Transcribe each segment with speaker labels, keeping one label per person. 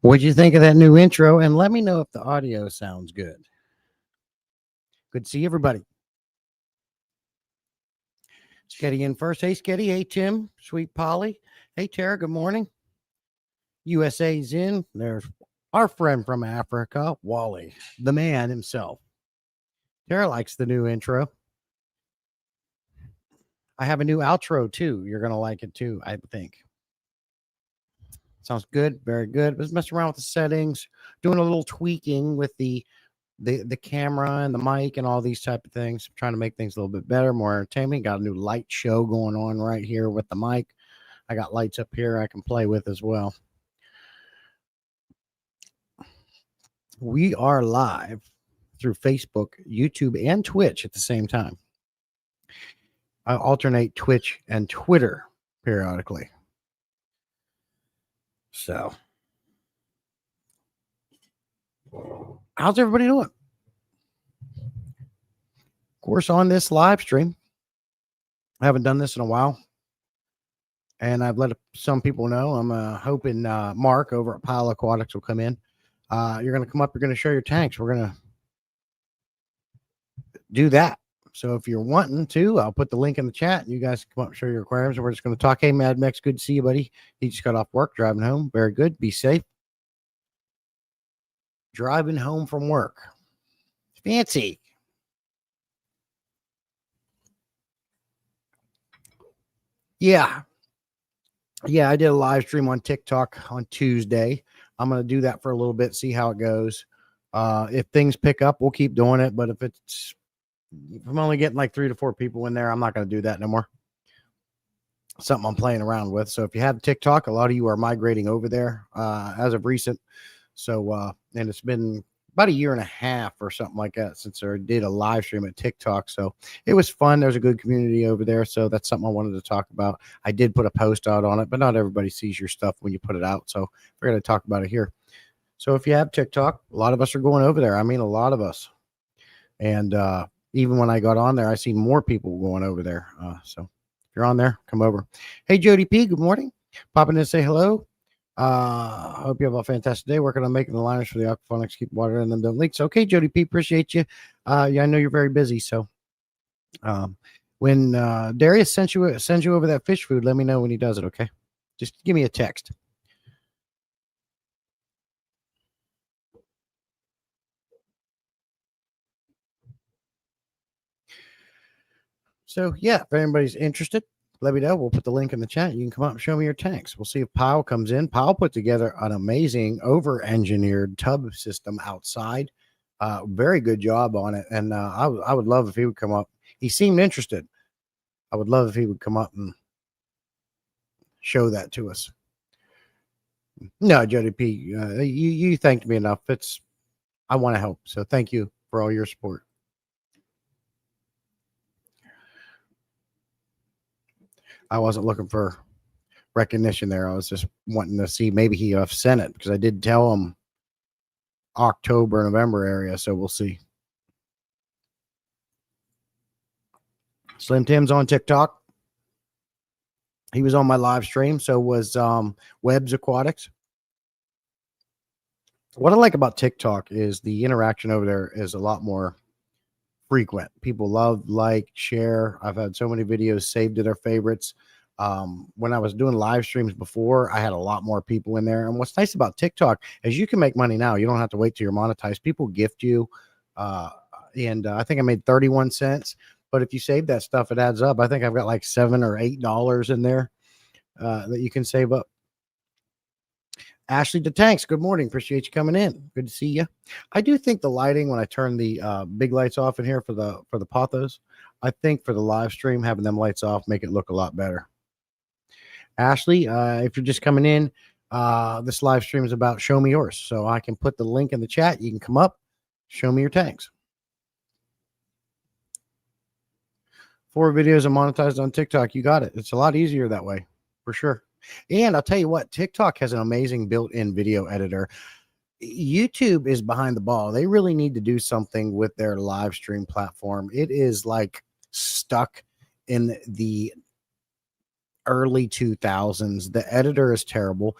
Speaker 1: What'd you think of that new intro? And let me know if the audio sounds good. Good to see everybody. Sketty in first. Hey, Sketty. Hey, Tim. Sweet Polly. Hey, Tara. Good morning. USA's in. There's our friend from Africa, Wally, the man himself. Tara likes the new intro. I have a new outro too. You're going to like it too, I think. Sounds good. Very good. Let's mess around with the settings, doing a little tweaking with the camera and the mic and all these type of things. I'm trying to make things a little bit better, more entertaining. Got a new light show going on right here with the mic. I got lights up here I can play with as well. We are live through Facebook, YouTube, and Twitch at the same time. I alternate Twitch and Twitter periodically. So, how's everybody doing? Of course, on this live stream, I haven't done this in a while, and I've let some people know. I'm hoping Mark over at Pile Aquatics will come in. You're going to come up. You're going to show your tanks. We're going to do that. So if you're wanting to, I'll put the link in the chat. You guys can come up and show your aquariums. And we're just going to talk. Hey, Mad Mex, good to see you, buddy. He just got off work, driving home. Very good. Be safe. Driving home from work. Fancy. Yeah. Yeah, I did a live stream on TikTok on Tuesday. I'm going to do that for a little bit, see how it goes. If things pick up, we'll keep doing it. But if I'm only getting like 3 to 4 people in there, I'm not going to do that no more. Something I'm playing around with. So if you have TikTok, a lot of you are migrating over there as of recent. So, and it's been about a year and a half or something like that since I did a live stream at TikTok. So it was fun. There's a good community over there. So that's something I wanted to talk about. I did put a post out on it, but not everybody sees your stuff when you put it out. So we're going to talk about it here. So if you have TikTok, a lot of us are going over there. I mean, a lot of us. And even when I got on there, I see more people going over there. So if you're on there, come over. Hey, Jody P, good morning. Popping in to say hello. Hope you have a fantastic day working on making the liners for the aquaponics. Keep water in them, don't leak. So, okay, Jody P, appreciate you. Yeah, I know you're very busy. So when Darius sends you over that fish food, let me know when he does it, okay? Just give me a text. So, yeah, if anybody's interested, let me know. We'll put the link in the chat. You can come out and show me your tanks. We'll see if Pyle comes in. Pyle put together an amazing over-engineered tub system outside. Very good job on it. And I would love if he would come up. He seemed interested. I would love if he would come up and show that to us. No, Jody P, you thanked me enough. I want to help. So thank you for all your support. I wasn't looking for recognition there. I was just wanting to see maybe he sent it because I did tell him October, November area. So we'll see. Slim Tim's on TikTok. He was on my live stream. So was Webbs Aquatics. What I like about TikTok is the interaction over there is a lot more frequent. People love, like, share. I've had so many videos saved to their favorites. When I was doing live streams before, I had a lot more people in there. And what's nice about TikTok is you can make money now. You don't have to wait till you're monetized. People gift you. And I think I made 31 cents. But if you save that stuff, it adds up. I think I've got like $7 or $8 in there that you can save up. Ashley DeTanks, good morning. Appreciate you coming in. Good to see you. I do think the lighting, when I turn the big lights off in here for the pothos, I think for the live stream, having them lights off make it look a lot better. Ashley, if you're just coming in, this live stream is about show me yours. So I can put the link in the chat. You can come up, show me your tanks. 4 videos are monetized on TikTok. You got it. It's a lot easier that way, for sure. And I'll tell you what, TikTok has an amazing built-in video editor. YouTube is behind the ball. They really need to do something with their live stream platform. It is like stuck in the early 2000s. The editor is terrible.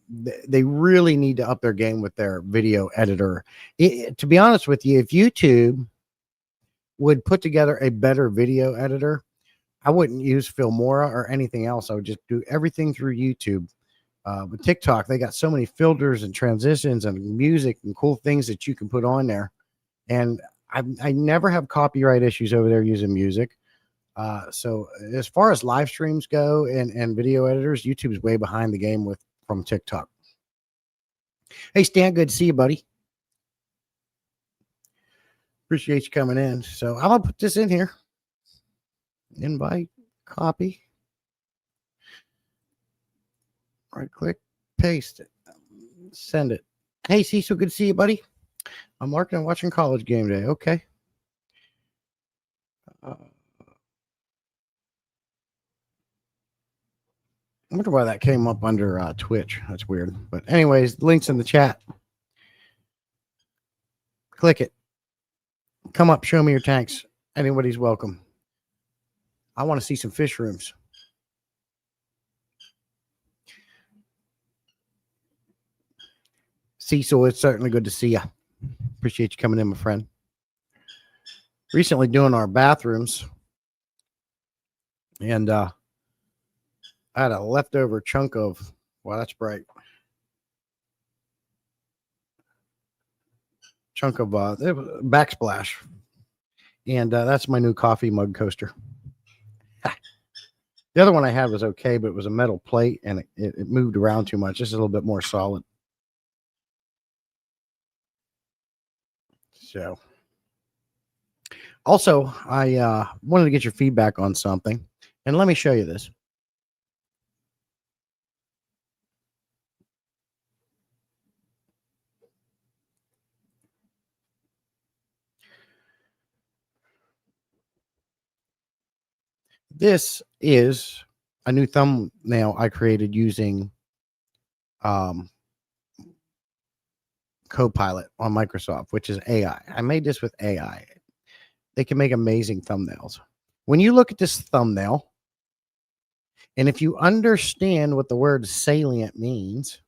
Speaker 1: they really need to up their game with their video editor. To be honest with you, if YouTube would put together a better video editor, I wouldn't use Filmora or anything else. I would just do everything through YouTube. With TikTok, they got so many filters and transitions and music and cool things that you can put on there. And I never have copyright issues over there using music. So as far as live streams go and video editors, YouTube's way behind the game from TikTok. Hey, Stan, good to see you, buddy. Appreciate you coming in. So I'm going to put this in here. Invite, copy. Right click, paste it, send it. Hey, Cecil, good to see you, buddy. I'm working on watching College Game Day. Okay. I wonder why that came up under Twitch. That's weird. But anyways, links in the chat. Click it. Come up, show me your tanks. Anybody's welcome. I want to see some fish rooms. Cecil, it's certainly good to see you. Appreciate you coming in, my friend. Recently doing our bathrooms. And I had a leftover chunk of, wow, that's bright. Chunk of backsplash. And that's my new coffee mug coaster. The other one I had was okay, but it was a metal plate and it moved around too much. This is a little bit more solid. So also, I wanted to get your feedback on something. And let me show you this. This is a new thumbnail I created using Copilot on Microsoft, which is AI. I made this with AI. They can make amazing thumbnails. When you look at this thumbnail, and if you understand what the word salient means,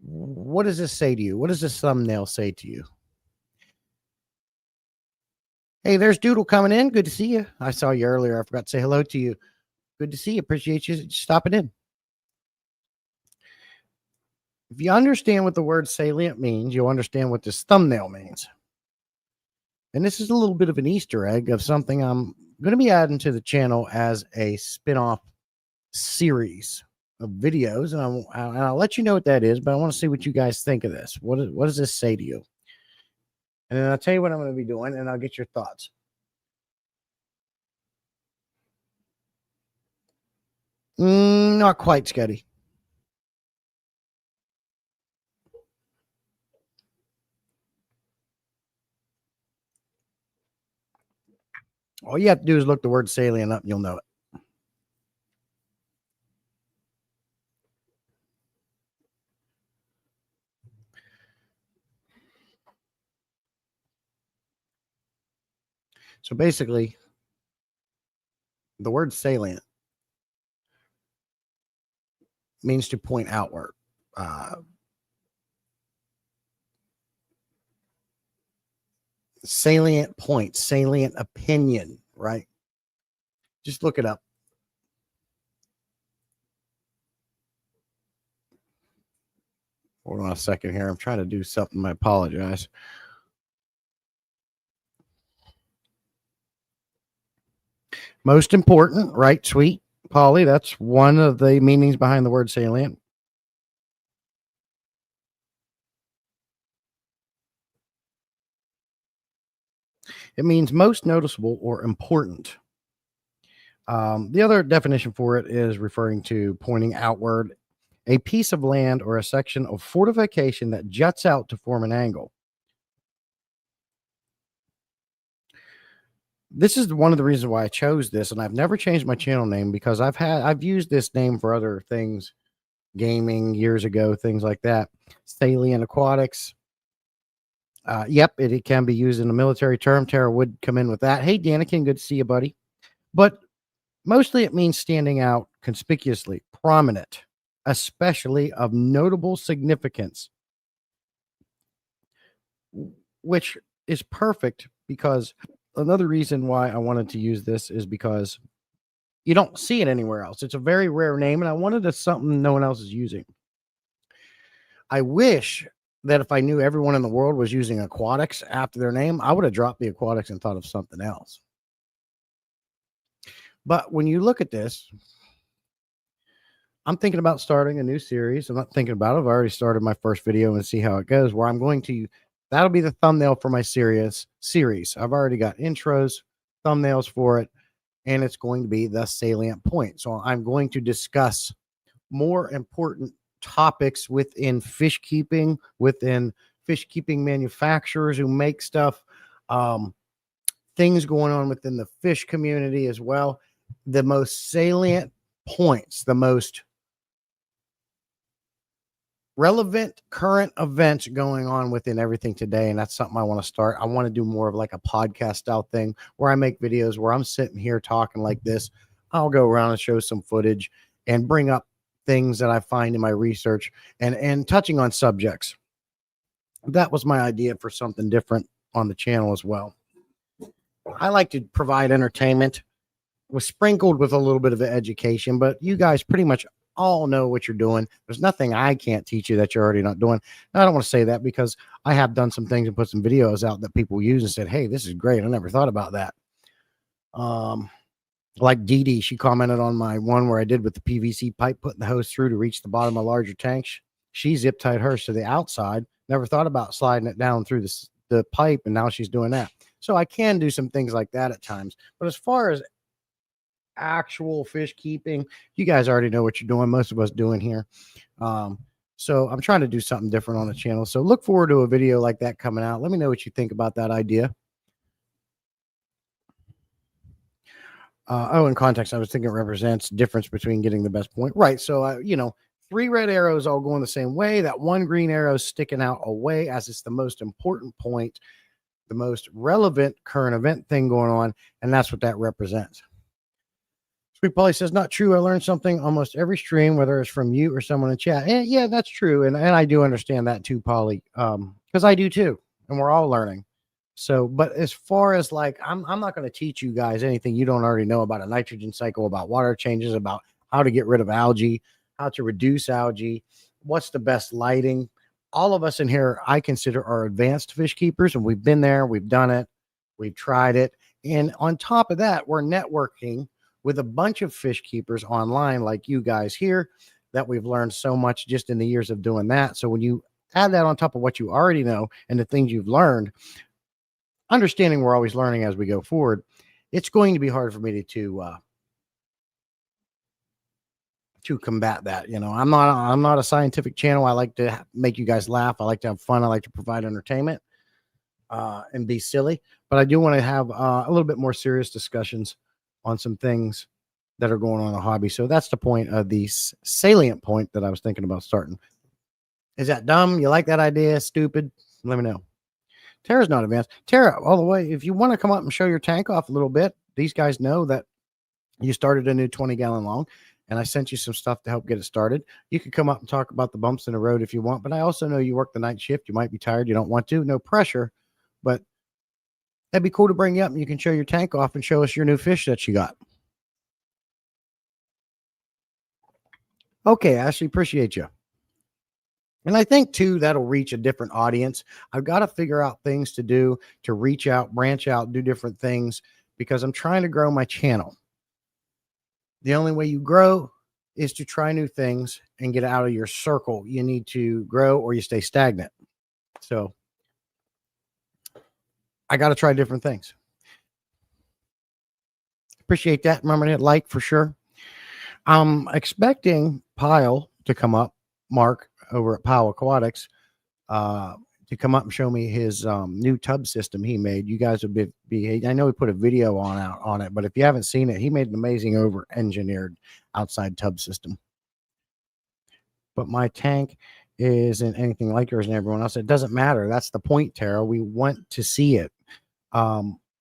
Speaker 1: what does this say to you? What does this thumbnail say to you? Hey, there's Doodle coming in. Good to see you. I saw you earlier. I forgot to say hello to you. Good to see you. Appreciate you stopping in. If you understand what the word salient means, you'll understand what this thumbnail means. And this is a little bit of an Easter egg of something I'm going to be adding to the channel as a spin-off series of videos. And I'll let you know what that is, but I want to see what you guys think of this. What does this say to you? And then I'll tell you what I'm going to be doing, and I'll get your thoughts. Not quite, Scotty. All you have to do is look the word salient up, and you'll know it. So basically, the word salient means to point outward. Salient point, salient opinion, right? Just look it up. Hold on a second here. I'm trying to do something. I apologize. Most important, right? Sweet Polly. That's one of the meanings behind the word salient. It means most noticeable or important. The other definition for it is referring to pointing outward, a piece of land or a section of fortification that juts out to form an angle. This is one of the reasons why I chose this, and I've never changed my channel name because I've used this name for other things, gaming years ago, things like that. Salient Aquatics. Yep, it can be used in a military term. Tara would come in with that. Hey, Danikin, good to see you, buddy. But mostly it means standing out conspicuously, prominent. especially of notable significance, which is perfect because another reason why I wanted to use this is because you don't see it anywhere else. It's a very rare name, and I wanted it something no one else is using. I wish that if I knew everyone in the world was using aquatics after their name, I would have dropped the aquatics and thought of something else. But when you look at this, I'm thinking about starting a new series. I'm not thinking about it. I've already started my first video and see how it goes, where I'm going to, that'll be the thumbnail for my series. I've already got intros, thumbnails for it, and it's going to be the salient point. So I'm going to discuss more important topics within fish keeping, manufacturers who make stuff, things going on within the fish community as well. The most salient points, the most relevant current events going on within everything today. And that's something I want to start. I want to do more of like a podcast style thing where I make videos where I'm sitting here talking like this. I'll go around and show some footage and bring up things that I find in my research and touching on subjects. That was my idea for something different on the channel as well. I like to provide entertainment was sprinkled with a little bit of education, but you guys pretty much all know what you're doing. There's nothing I can't teach you that you're already not doing. Now, I don't want to say that because I have done some things and put some videos out that people use and said, hey, this is great. I never thought about that. Like Dee Dee, she commented on my one where I did with the PVC pipe, putting the hose through to reach the bottom of larger tanks. She zip tied hers to the outside. Never thought about sliding it down through the pipe, and now she's doing that. So I can do some things like that at times. But as far as actual fish keeping, you guys already know what you're doing. Most of us doing here. So I'm trying to do something different on the channel. So look forward to a video like that coming out. Let me know what you think about that idea. In context, I was thinking it represents difference between getting the best point. Right. So, 3 red arrows all going the same way. That 1 green arrow sticking out away as it's the most important point, the most relevant current event thing going on. And that's what that represents. Sweet Polly says, not true. I learned something almost every stream, whether it's from you or someone in chat. And yeah, that's true. And I do understand that too, Polly, because I do too. And we're all learning. So, but as far as like, I'm not going to teach you guys anything you don't already know about a nitrogen cycle, about water changes, about how to get rid of algae, how to reduce algae, what's the best lighting. All of us in here, I consider are advanced fish keepers, and we've been there, we've done it, we've tried it. And on top of that, we're networking with a bunch of fish keepers online like you guys here that we've learned so much just in the years of doing that. So when you add that on top of what you already know and the things you've learned, understanding we're always learning as we go forward, it's going to be hard for me to combat that. I'm not a scientific channel. I like to make you guys laugh. I like to have fun. I like to provide entertainment and be silly, but I do want to have a little bit more serious discussions on some things that are going on in the hobby. So that's the point of the salient point that I was thinking about starting. Is that dumb? You like that idea? Stupid? Let me know. Tara's not advanced. Tara, all the way, if you want to come up and show your tank off a little bit, these guys know that you started a new 20-gallon long, and I sent you some stuff to help get it started. You could come up and talk about the bumps in the road if you want, but I also know you work the night shift. You might be tired. You don't want to. No pressure, but that'd be cool to bring you up, and you can show your tank off and show us your new fish that you got. Okay, Ashley, appreciate you. And I think, too, that'll reach a different audience. I've got to figure out things to do to reach out, branch out, do different things because I'm trying to grow my channel. The only way you grow is to try new things and get out of your circle. You need to grow or you stay stagnant. So I got to try different things. Appreciate that. Remember to hit like for sure. I'm expecting Pyle to come up, Mark, over at Powell Aquatics, to come up and show me his new tub system he made. You guys would be I know he put a video on it, but if you haven't seen it, he made an amazing over engineered outside tub system. But my tank isn't anything like yours and everyone else. It doesn't matter. That's the point, Tara. We want to see it.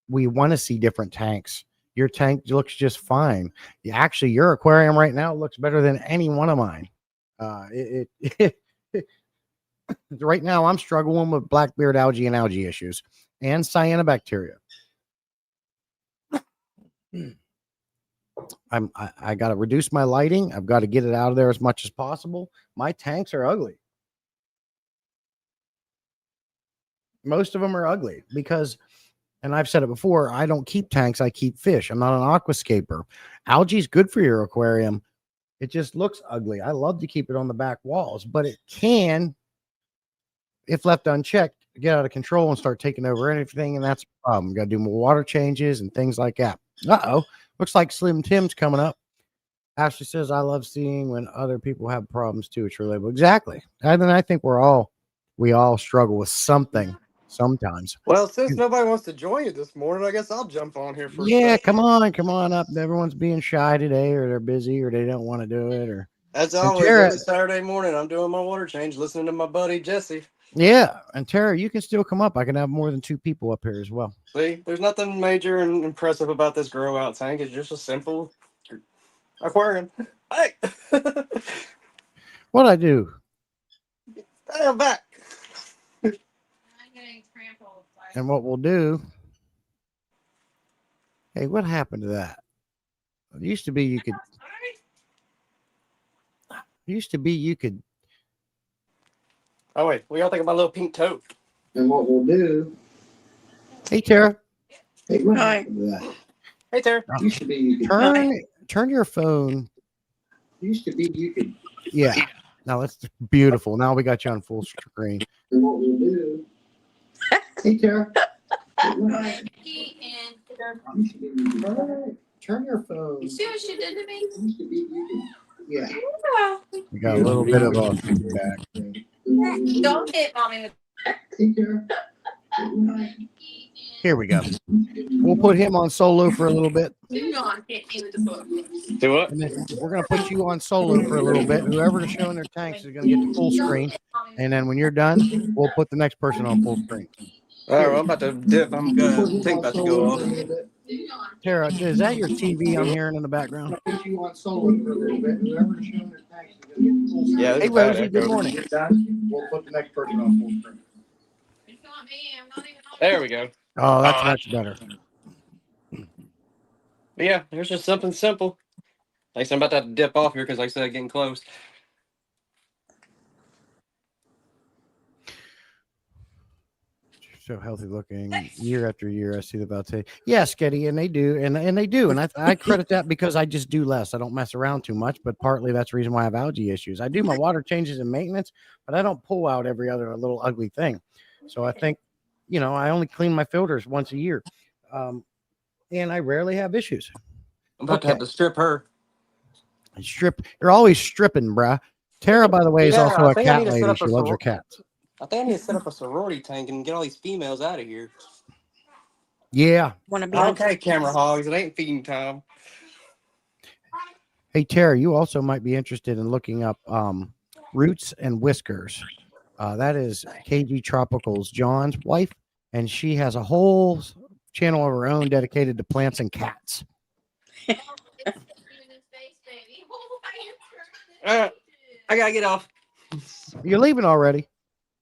Speaker 1: We want to see different tanks. Your tank looks just fine. Actually, your aquarium right now looks better than any one of mine. It right now I'm struggling with blackbeard algae and algae issues and cyanobacteria. I got to reduce my lighting. I've got to get it out of there as much as possible. My tanks are ugly. Most of them are ugly because, and I've said it before, I don't keep tanks. I keep fish. I'm not an aquascaper. Algae is good for your aquarium. It just looks ugly. I love to keep it on the back walls, but it can, if left unchecked, get out of control and start taking over anything. And that's a problem. Got to do more water changes and things like that. Uh-oh. Looks like Slim Tim's coming up. Ashley says, I love seeing when other people have problems too. It's relatable. Exactly. And then I think we all struggle with something sometimes.
Speaker 2: Well, since nobody wants to join you this morning, I guess I'll jump on here for a
Speaker 1: Yeah,
Speaker 2: second.
Speaker 1: come on up. Everyone's being shy today, or they're busy, or they don't want to do it, or
Speaker 2: As always,
Speaker 1: Tara,
Speaker 2: every Saturday morning, I'm doing my water change, listening to my buddy Jesse.
Speaker 1: yeah. And Tara, you can still come up. I can have more than 2 people up here as well.
Speaker 2: See, there's nothing major and impressive about this grow out tank. It's just a simple aquarium. Hey,
Speaker 1: What I do?
Speaker 2: hey, I'm back.
Speaker 1: And what we'll do? Hey, what happened to that? It used to be you could.
Speaker 2: Oh wait, we all think about my little pink toad.
Speaker 1: And what we'll do? Hey, Tara.
Speaker 3: Hey, what happened to that?
Speaker 2: Hey, Tara.
Speaker 3: Used to be you could
Speaker 1: Turn your phone.
Speaker 3: Used to be you could.
Speaker 1: Yeah. Now that's beautiful. Now we got you on full screen.
Speaker 3: And what we'll do? Hey, Tara. Hey, what happened? Used to be you could. Turn your phone.
Speaker 4: You see what she did to me?
Speaker 3: Used to be you could. Yeah.
Speaker 1: We got a little bit of a feedback.
Speaker 4: Don't hit mommy.
Speaker 3: Hey, Tara. Hey, what happened?
Speaker 1: Here we go. We'll put him on solo for a little bit.
Speaker 4: Do not hit me with the book.
Speaker 2: Do what?
Speaker 1: And then we're going to put you on solo for a little bit. Whoever's showing their tanks is going to get the full screen. And then when you're done, we'll put the next person on full screen.
Speaker 2: All right, well, I'm about to dip. I'm gonna think about to go off.
Speaker 1: Tara, is that your TV I'm hearing in the background?
Speaker 3: Put you on solo for a little bit. Whoever's showing their tanks is gonna get the full screen.
Speaker 2: Yeah,
Speaker 1: Hey, Rosie, good morning.
Speaker 3: We'll put the next person on full screen.
Speaker 4: It's not me. I'm not even on.
Speaker 2: There we go.
Speaker 1: Oh, that's much better.
Speaker 2: But yeah, there's just something simple. Like I said, I'm about to have to dip off here because, like I said, getting close.
Speaker 1: So healthy looking year after year. I see the about say, yeah, Sketty, and they do, and they do, and I credit that because I just do less. I don't mess around too much, but partly that's the reason why I have algae issues. I do my water changes and maintenance, but I don't pull out every other little ugly thing. So I think, I only clean my filters once a year, and I rarely have issues.
Speaker 2: I'm about to have to strip her.
Speaker 1: You're always stripping, bruh. Tara, by the way, is
Speaker 2: Yeah,
Speaker 1: also
Speaker 2: I
Speaker 1: a
Speaker 2: think I
Speaker 1: cat
Speaker 2: need to set
Speaker 1: lady.
Speaker 2: up
Speaker 1: She
Speaker 2: a
Speaker 1: loves her
Speaker 2: soror-
Speaker 1: cats.
Speaker 2: I think I need to set up a sorority tank and get all these females out of here.
Speaker 1: Yeah.
Speaker 5: Want to be on
Speaker 2: Okay, camera hogs. It ain't feeding time.
Speaker 1: Hey, Tara, you also might be interested in looking up Roots and Whiskers. That is KG Tropical's John's wife, and she has a whole channel of her own dedicated to plants and cats.
Speaker 2: I gotta get off.
Speaker 1: You're leaving already?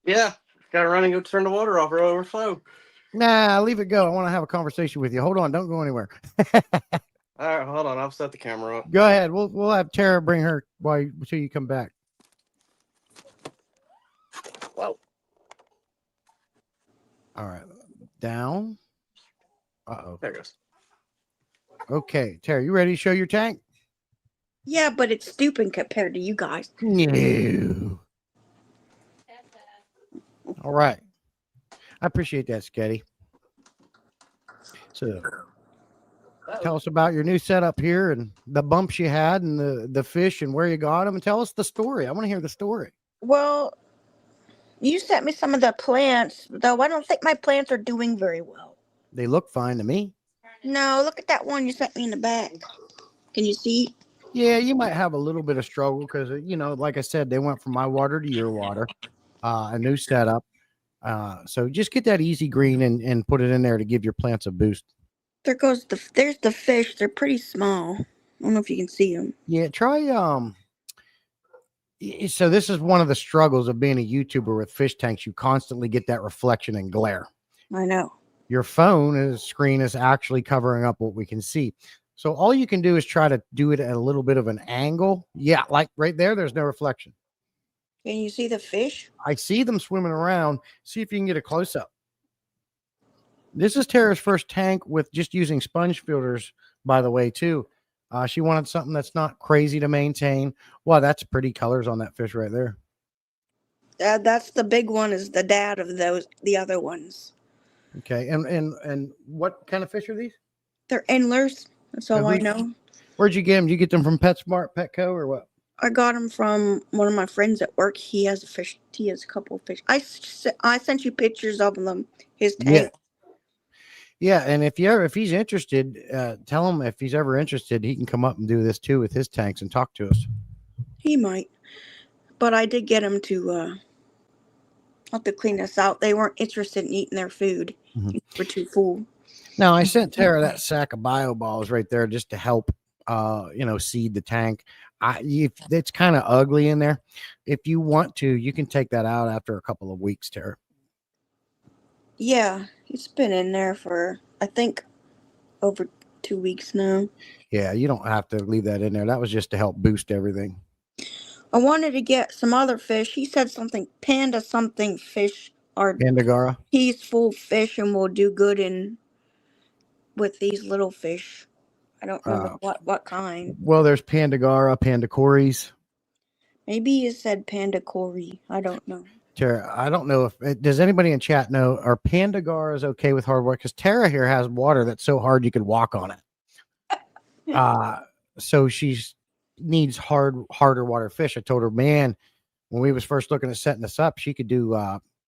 Speaker 2: Yeah, gotta run and go turn the water off or it'll overflow.
Speaker 1: Nah, leave it go. I want to have a conversation with you. Hold on, don't go anywhere.
Speaker 2: All right, hold on. I'll set the camera up.
Speaker 1: Go ahead. We'll have Tara bring her until you come back.
Speaker 2: Whoa.
Speaker 1: All right, down. Uh-oh.
Speaker 2: There it goes.
Speaker 1: Okay, Tara, you ready to show your tank?
Speaker 5: Yeah, but it's stupid compared to you guys.
Speaker 1: No. All right. I appreciate that, Sketty. So tell us about your new setup here and the bumps you had and the fish and where you got them, and tell us the story. I want to hear the story.
Speaker 5: Well, you sent me some of the plants, though I don't think my plants are doing very well.
Speaker 1: They look fine to me.
Speaker 5: No, look at that one you sent me in the back. Can you see?
Speaker 1: Yeah, you might have a little bit of struggle because, like I said, they went from my water to your water, a new setup. So just get that easy green and put it in there to give your plants a boost.
Speaker 5: There's the fish. They're pretty small. I don't know if you can see them.
Speaker 1: Yeah, try So this is one of the struggles of being a YouTuber with fish tanks. You constantly get that reflection and glare.
Speaker 5: I know.
Speaker 1: Your screen is actually covering up what we can see. So all you can do is try to do it at a little bit of an angle. Yeah, like right there, there's no reflection.
Speaker 5: Can you see the fish?
Speaker 1: I see them swimming around. See if you can get a close up. This is Tara's first tank with just using sponge filters, by the way, too. She wanted something that's not crazy to maintain. Wow, that's pretty colors on that fish right there.
Speaker 5: That's the big one. Is the dad of the other ones?
Speaker 1: Okay, and what kind of fish are these?
Speaker 5: They're endlers. That's all I know.
Speaker 1: Where'd you get them? Did you get them from PetSmart, Petco, or what?
Speaker 5: I got them from one of my friends at work. He has a fish. He has a couple of fish. I sent you pictures of them. His tank.
Speaker 1: Yeah, and if he's interested, tell him if he's ever interested, he can come up and do this too with his tanks and talk to us.
Speaker 5: He might, but I did get him to have to clean us out. They weren't interested in eating their food.
Speaker 1: Mhm.
Speaker 5: They were too full.
Speaker 1: Now I sent Tara that sack of bio balls right there just to help, seed the tank. It's kind of ugly in there. If you want to, you can take that out after a couple of weeks, Tara.
Speaker 5: Yeah, it's been in there for I think over 2 weeks now.
Speaker 1: Yeah, you don't have to leave that in there. That was just to help boost everything.
Speaker 5: I wanted to get some other fish. He said panda something fish are
Speaker 1: Pandagara.
Speaker 5: peaceful fish and will do good with these little fish. I don't remember what kind.
Speaker 1: Well, there's Pandagara, Pandacories.
Speaker 5: Maybe he said panda cory. I don't know.
Speaker 1: Tara, I don't know does anybody in chat know, are Pandagaras okay with hard water? Because Tara here has water that's so hard you could walk on it. So she needs harder water fish. I told her, man, when we was first looking at setting this up, she could do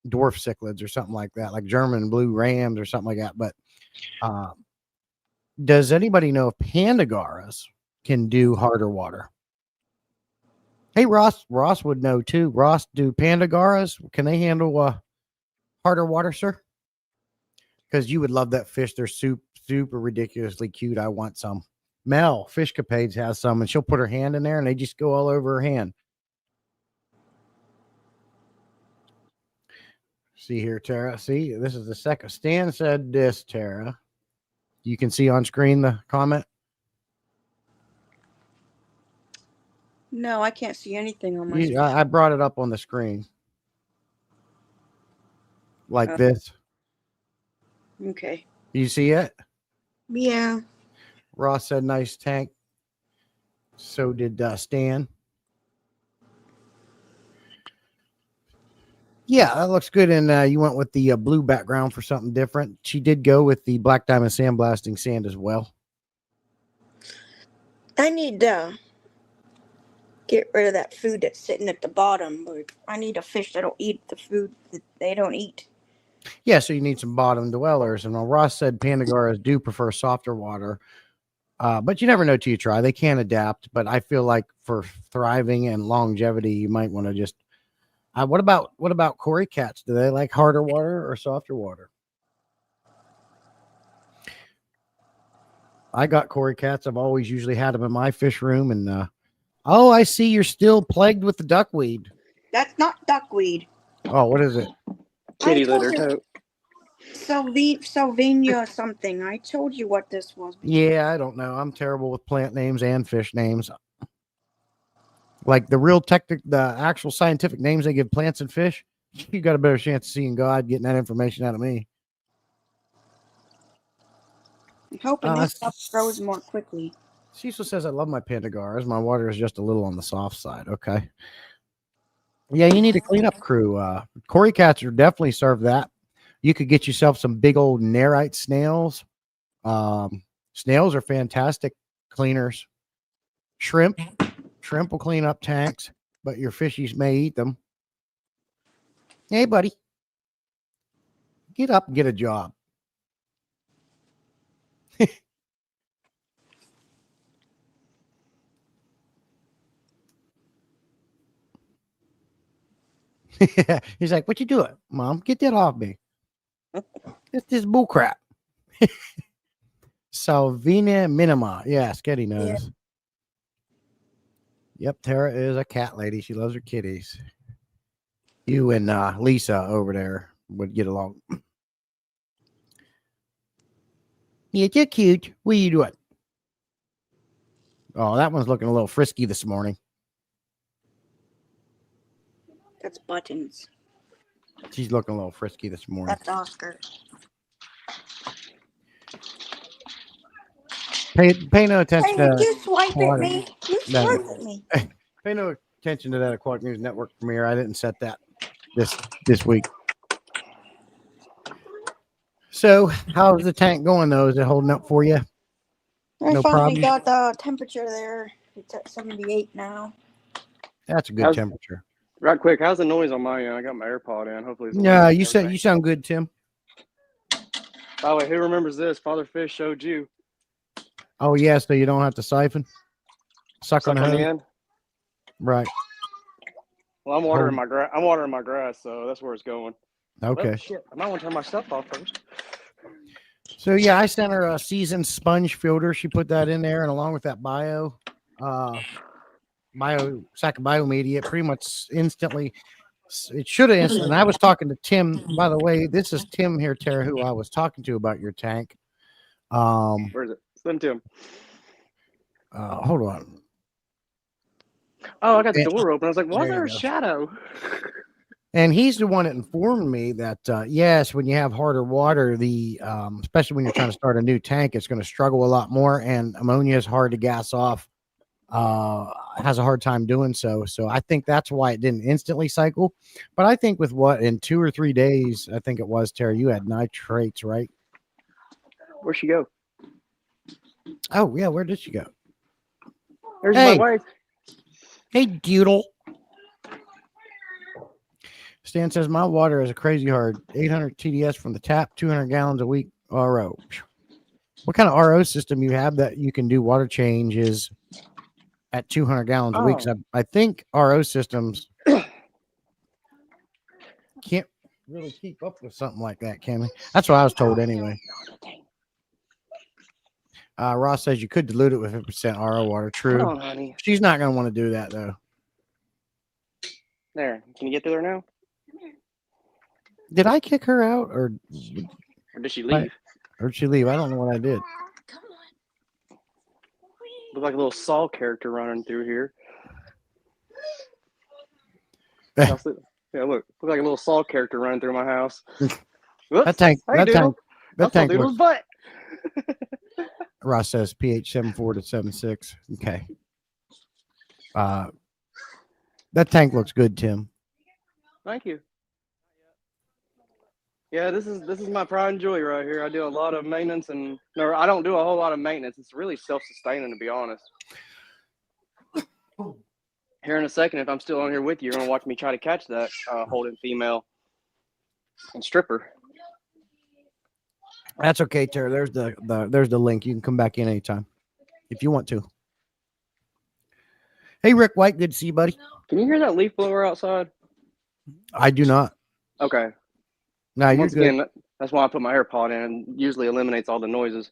Speaker 1: dwarf cichlids or something like that, like German blue rams or something like that. But does anybody know if Pandagaras can do harder water? Hey, Ross would know too. Ross, do Pandagaras, can they handle harder water, sir? Because you would love that fish. They're super ridiculously cute. I want some. Mel Fishcapades has some, and she'll put her hand in there and they just go all over her hand. See here, Tara. See, this is the second. Stan said this, Tara. You can see on screen the comment.
Speaker 5: No, I can't see anything on my screen.
Speaker 1: I brought it up on the screen. Like this.
Speaker 5: Okay.
Speaker 1: You see it?
Speaker 5: Yeah.
Speaker 1: Ross said nice tank. So did Stan. Yeah, that looks good. And you went with the blue background for something different. She did go with the Black Diamond Sandblasting sand as well.
Speaker 5: I need to get rid of that food that's sitting at the bottom. I need a fish that'll eat the food that they don't eat.
Speaker 1: Yeah, so you need some bottom dwellers. And Ross said Pandagaras do prefer softer water. But you never know till you try. They can adapt, but I feel like for thriving and longevity, you might want to just. What about Cory cats? Do they like harder water or softer water? I got Cory cats. I've always usually had them in my fish room. And I see you're still plagued with the duckweed.
Speaker 5: That's not duckweed.
Speaker 1: Oh, what is it?
Speaker 2: Kitty litter tote.
Speaker 5: Salvinia something. I told you what this was.
Speaker 1: Yeah, I don't know. I'm terrible with plant names and fish names. Like the actual scientific names they give plants and fish. You got a better chance of seeing God getting that information out of me.
Speaker 5: I'm hoping this stuff grows more quickly.
Speaker 1: Cecil says, I love my Pandagaras. My water is just a little on the soft side. Okay. Yeah, you need a cleanup crew. Cory cats are definitely serve that. You could get yourself some big old Nerite snails. Snails are fantastic cleaners. Shrimp will clean up tanks, but your fishies may eat them. Hey, buddy. Get up and get a job. He's like, what you doing, Mom? Get that off me. It's this bull crap. Salvinia minima. Yeah, Sketty knows. Yep, Tara is a cat lady. She loves her kitties. You and Lisa over there would get along. Yeah, you're cute. What are you doing? Oh, that one's looking a little frisky this morning.
Speaker 5: That's Buttons.
Speaker 1: She's looking a little frisky this morning.
Speaker 5: That's Oscar.
Speaker 1: Pay no attention
Speaker 5: Hey,
Speaker 1: to
Speaker 5: you swipe at me. You
Speaker 1: No.
Speaker 5: swipe at me.
Speaker 1: pay no attention to that Aquatic News Network premiere. I didn't set that this week. So, how's the tank going though? Is it holding up for you?
Speaker 5: I
Speaker 1: No
Speaker 5: finally
Speaker 1: problem.
Speaker 5: got the temperature there. It's at 78 now.
Speaker 1: That's a good
Speaker 2: How's-
Speaker 1: temperature.
Speaker 2: Right quick, how's the noise on my end? I got my AirPod in. Hopefully, it's
Speaker 1: Yeah,
Speaker 2: okay.
Speaker 1: you sound good, Tim.
Speaker 2: By the way, who remembers this? Father Fish showed you.
Speaker 1: Oh yeah, so you don't have to siphon. Suck on
Speaker 2: Suck
Speaker 1: the
Speaker 2: on the
Speaker 1: hose.
Speaker 2: end.
Speaker 1: Right.
Speaker 2: Well, I'm watering my grass. I'm watering my grass, so that's where it's going.
Speaker 1: Okay.
Speaker 2: Oh, shit. I might want to turn my stuff off first.
Speaker 1: So yeah, I sent her a seasoned sponge filter. She put that in there, and along with that sack of biomedia, it pretty much instantly. It should have instantly. And I was talking to Tim. By the way, this is Tim here, Tara, who I was talking to about your tank.
Speaker 2: Where is it? Slim Tim.
Speaker 1: Hold on.
Speaker 2: Oh, I got the
Speaker 1: Yeah.
Speaker 2: door open. I was like, why is
Speaker 1: There
Speaker 2: there
Speaker 1: you
Speaker 2: a
Speaker 1: go.
Speaker 2: shadow?
Speaker 1: And he's the one that informed me that yes, when you have harder water, the especially when you're trying to start a new tank, it's going to struggle a lot more, and ammonia is hard to gas off. Has a hard time doing so. So I think that's why it didn't instantly cycle. But I think with in 2 or 3 days, I think it was, Terry, you had nitrates, right?
Speaker 2: Where'd she go?
Speaker 1: Oh yeah, where did she go?
Speaker 2: There's
Speaker 1: Hey.
Speaker 2: my wife.
Speaker 1: Hey, Doodle. Stan says my water is a crazy hard 800 TDS from the tap, 200 gallons a week RO. What kind of RO system you have that you can do water changes at 200 gallons a week? 'Cause I think RO systems can't really keep up with something like that, can they? That's what I was told anyway. Ross says you could dilute it with 50% RO water. True.
Speaker 2: Come on, honey.
Speaker 1: She's not going to want to do that though.
Speaker 2: There. Can you get to her now?
Speaker 1: Did I kick her out or
Speaker 2: Or did she leave?
Speaker 1: did she leave? I don't know what I did.
Speaker 4: Come on.
Speaker 2: Look like a little Saul character running through here.
Speaker 1: Eh.
Speaker 2: Yeah, look like a little Saul character running through my house. Whoops.
Speaker 1: That tank,
Speaker 2: Hey,
Speaker 1: that
Speaker 2: Doodle.
Speaker 1: tank, that
Speaker 2: That's Saul
Speaker 1: tank
Speaker 2: Doodle's
Speaker 1: looks,
Speaker 2: butt.
Speaker 1: Ross says pH 7.4 to 7.6. Okay. That tank looks good, Tim.
Speaker 2: Thank you. Yeah, this is my pride and joy right here. I do a lot of maintenance, and no, I don't do a whole lot of maintenance. It's really self-sustaining, to be honest. Here in a second, if I'm still on here with you, you're gonna watch me try to catch that holding female and stripper.
Speaker 1: That's okay, Tara. There's the link. You can come back in anytime if you want to. Hey, Rick White, good to see you, buddy.
Speaker 2: Can you hear that leaf blower outside?
Speaker 1: I do not.
Speaker 2: Okay.
Speaker 1: No, you're
Speaker 2: Once
Speaker 1: good.
Speaker 2: again, that's why I put my AirPod in. And usually eliminates all the noises.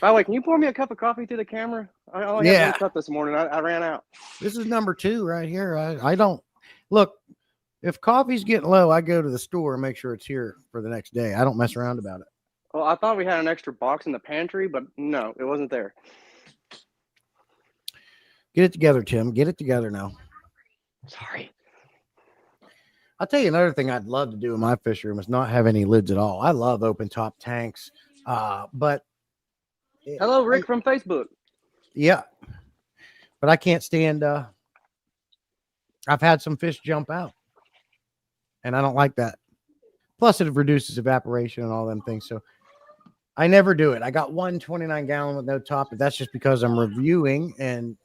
Speaker 2: By the way, can you pour me a cup of coffee through the camera? I only had
Speaker 1: Yeah.
Speaker 2: one cup this morning. I ran out.
Speaker 1: This is number 2 right here. I don't look. If coffee's getting low, I go to the store and make sure it's here for the next day. I don't mess around about it.
Speaker 2: Well, I thought we had an extra box in the pantry, but no, it wasn't there.
Speaker 1: Get it together, Tim. Get it together now.
Speaker 2: Sorry.
Speaker 1: I'll tell you another thing I'd love to do in my fish room is not have any lids at all. I love open top tanks. But
Speaker 2: Hello, Rick from Facebook.
Speaker 1: yeah, but I can't stand, I've had some fish jump out and I don't like that. Plus it reduces evaporation and all them things. So I never do it. I got one 29 gallon with no top, but that's just because I'm reviewing and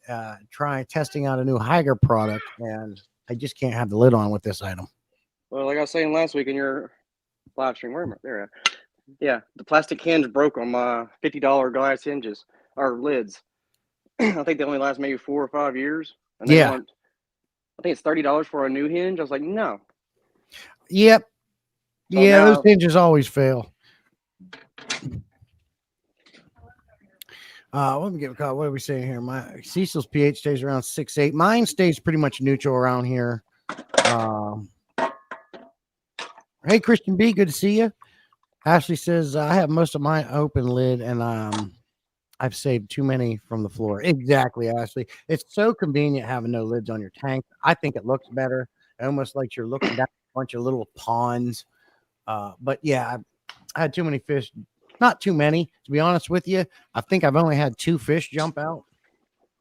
Speaker 1: testing out a new Higer product, and I just can't have the lid on with this item.
Speaker 2: Well, like I was saying last week in your live stream, where am I? There. Yeah, the plastic hinge broke on my $50 glass hinges or lids. I think they only last maybe 4 or 5 years. And they
Speaker 1: Yeah.
Speaker 2: want, I think it's $30 for a new hinge. I was like, no.
Speaker 1: Yep.
Speaker 2: So
Speaker 1: Yeah,
Speaker 2: now-
Speaker 1: those hinges always fail. Let me get a call. What are we saying here? My Cecil's pH stays around 6.8. Mine stays pretty much neutral around here. Hey, Christian B, good to see you. Ashley says I have most of mine open lid, and I've saved too many from the floor. Exactly, Ashley. It's so convenient having no lids on your tank. I think it looks better, almost like you're looking down a bunch of little ponds. But yeah, I had too many fish. Not too many, to be honest with you. I think I've only had 2 fish jump out,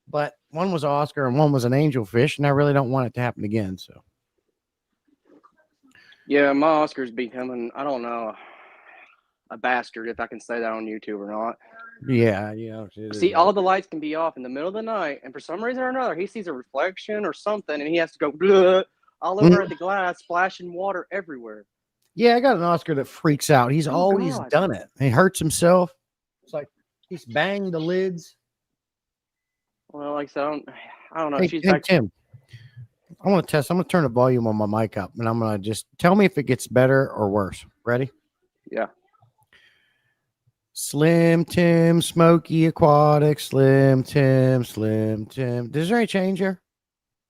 Speaker 1: but one was Oscar and one was an angelfish, and I really don't want it to happen again. So
Speaker 2: Yeah, my Oscar's becoming, I don't know, a bastard, if I can say that on YouTube or not.
Speaker 1: yeah.
Speaker 2: See, all the lights can be off in the middle of the night, and for some reason or another, he sees a reflection or something, and he has to go bleh, all over at the glass, splashing water everywhere.
Speaker 1: Yeah, I got an Oscar that freaks out. He's always
Speaker 2: God.
Speaker 1: done it. He hurts himself. It's like he's banged the lids.
Speaker 2: Well, like I said, I don't know.
Speaker 1: Hey,
Speaker 2: She's
Speaker 1: hey,
Speaker 2: back.
Speaker 1: Tim, I want to test. I'm going to turn the volume on my mic up, and I'm going to just tell me if it gets better or worse. Ready?
Speaker 2: Yeah.
Speaker 1: Slim Tim, Smoky Aquatic, Slim Tim, Slim Tim. Is there any change here?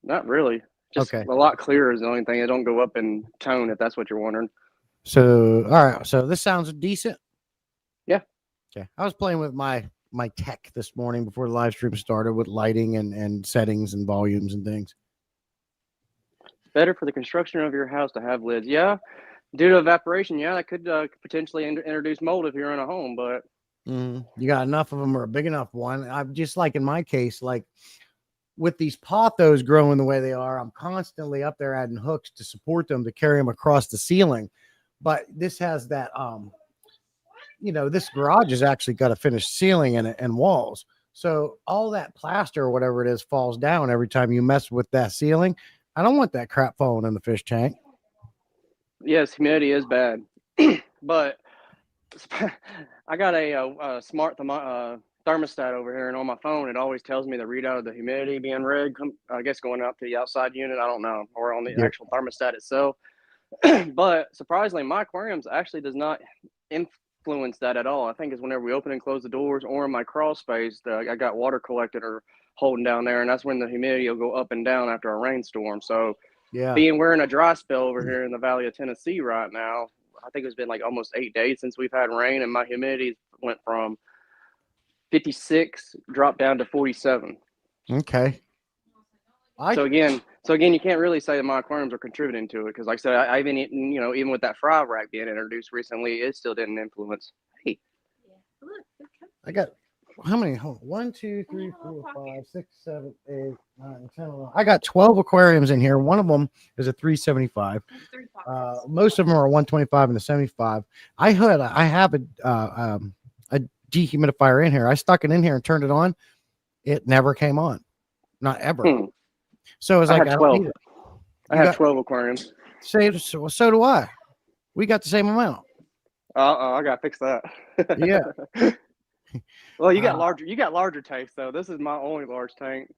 Speaker 2: Not really. Just
Speaker 1: Okay.
Speaker 2: a lot clearer is the only thing. It don't go up in tone, if that's what you're wondering.
Speaker 1: So, all right. So this sounds decent.
Speaker 2: Yeah.
Speaker 1: Okay. I was playing with my tech this morning before the live stream started with lighting and settings and volumes and things.
Speaker 2: Better for the construction of your house to have lids. Yeah. Due to evaporation, yeah, that could potentially introduce mold if you're in a home, but
Speaker 1: You got enough of them or a big enough one. I'm just like in my case, like with these pothos growing the way they are, I'm constantly up there adding hooks to support them to carry them across the ceiling. But this has that, this garage has actually got a finished ceiling in it and walls. So all that plaster or whatever it is falls down every time you mess with that ceiling. I don't want that crap falling in the fish tank.
Speaker 2: yes, humidity is bad. But I got a smart thermostat over here, and on my phone, it always tells me the readout of the humidity being red. I guess going out to the outside unit, I don't know, or on the actual thermostat itself. But surprisingly, my aquariums actually does not influence that at all. I think it's whenever we open and close the doors, or in my crawl space, I got water collected or holding down there, and that's when the humidity will go up and down after a rainstorm. So,
Speaker 1: Yeah.
Speaker 2: we're in a dry spell over here in the Valley of Tennessee right now. I think it's been like almost 8 days since we've had rain, and my humidity went from 56 dropped down to 47.
Speaker 1: Okay.
Speaker 2: So again, you can't really say that my aquariums are contributing to it because, like I said, I even even with that fry rack being introduced recently, it still didn't influence. Hey,
Speaker 1: I got how many? 1, 2, 3, 4, 5, 6, 7, 8, 9, 10, 11. I got 12 aquariums in here. One of them is a 375. Most of them are 125 and the 75. I have a dehumidifier in here. I stuck it in here and turned it on. It never came on, not ever. So it's like
Speaker 2: I have 12. I have 12 aquariums.
Speaker 1: So do I. We got the same amount.
Speaker 2: I gotta fix that.
Speaker 1: Yeah.
Speaker 2: Well, you got larger tanks though. This is my only large tank,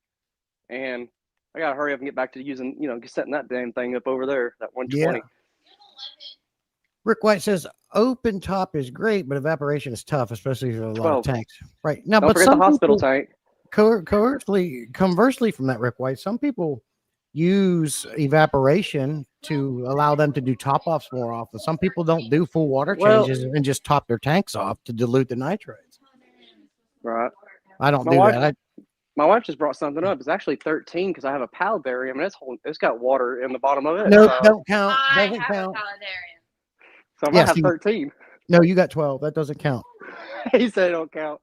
Speaker 2: and I gotta hurry up and get back to using, setting that damn thing up over there. That 120.
Speaker 1: Yeah. Rick White says open top is great, but evaporation is tough, especially for a lot of tanks. Right now,
Speaker 2: Don't
Speaker 1: but
Speaker 2: forget
Speaker 1: some
Speaker 2: the hospital
Speaker 1: people,
Speaker 2: tank.
Speaker 1: Conversely from that, Rick White, some people use evaporation to allow them to do top offs more often. Some people don't do full water changes and just top their tanks off to dilute the nitrates.
Speaker 2: Right.
Speaker 1: I don't do that.
Speaker 2: My wife just brought something up. It's actually 13 because I have a paludarium and it's got water in the bottom of it.
Speaker 1: No, don't count. Doesn't count.
Speaker 2: So I might have 13.
Speaker 1: No, you got 12. That doesn't count.
Speaker 2: He said it don't count.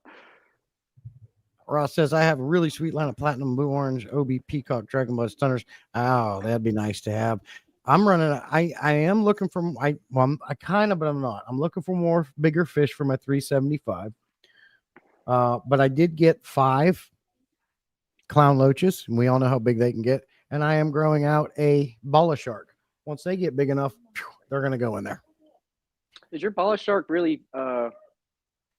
Speaker 1: Ross says, I have a really sweet line of platinum, blue orange, OB, peacock, dragon blood, stunners. Oh, that'd be nice to have. I'm running. I am looking for. I kind of, but I'm not. I'm looking for more bigger fish for my 375. But I did get 5 clown loaches, and we all know how big they can get. And I am growing out a bala shark. Once they get big enough, they're going to go in there.
Speaker 2: Is your bala shark really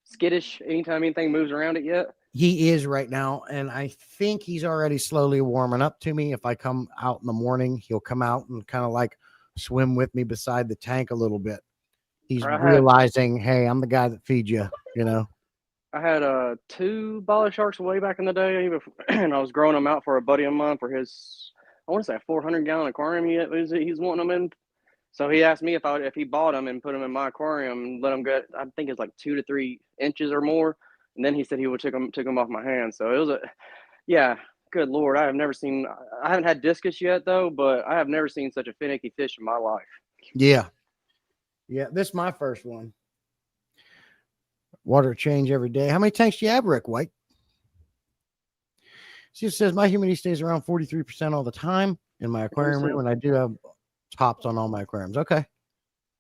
Speaker 2: skittish anytime anything moves around it yet?
Speaker 1: He is right now, and I think he's already slowly warming up to me. If I come out in the morning, he'll come out and kind of like swim with me beside the tank a little bit. He's realizing, hey, I'm the guy that feeds you,
Speaker 2: I had 2 bala sharks way back in the day, and I was growing them out for a buddy of mine for his, I want to say, a 400-gallon aquarium he's wanting them in. So he asked me if he bought them and put them in my aquarium and let them get, I think it's like 2 to 3 inches or more, and then he said he would take them off my hands. So it was yeah. Good Lord, I haven't had discus yet though, but I have never seen such a finicky fish in my life.
Speaker 1: Yeah. Yeah. This is my first one. Water change every day. How many tanks do you have, Rick White? She says my humidity stays around 43% all the time in my aquarium room, and I do have tops on all my aquariums. Okay.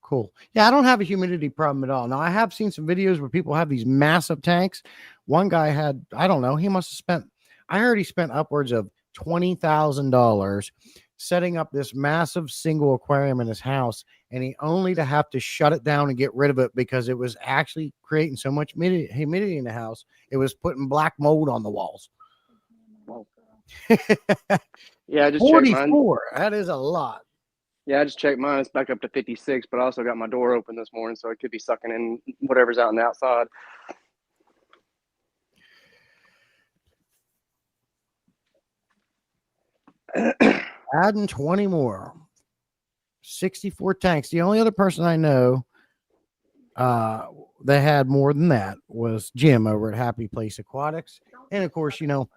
Speaker 1: Cool. Yeah, I don't have a humidity problem at all. Now, I have seen some videos where people have these massive tanks. One guy had, I don't know, he must have spent, I heard he spent upwards of $20,000 setting up this massive single aquarium in his house, and he only to have to shut it down and get rid of it because it was actually creating so much humidity in the house. It was putting black mold on the walls.
Speaker 2: Yeah, I just checked mine.
Speaker 1: 44. That is a lot.
Speaker 2: Yeah, I just checked mine. It's back up to 56, but I also got my door open this morning, so it could be sucking in whatever's out on the outside.
Speaker 1: Adding 20 more. 64 tanks. The only other person I know that had more than that was Jim over at Happy Place Aquatics. And of course, you know,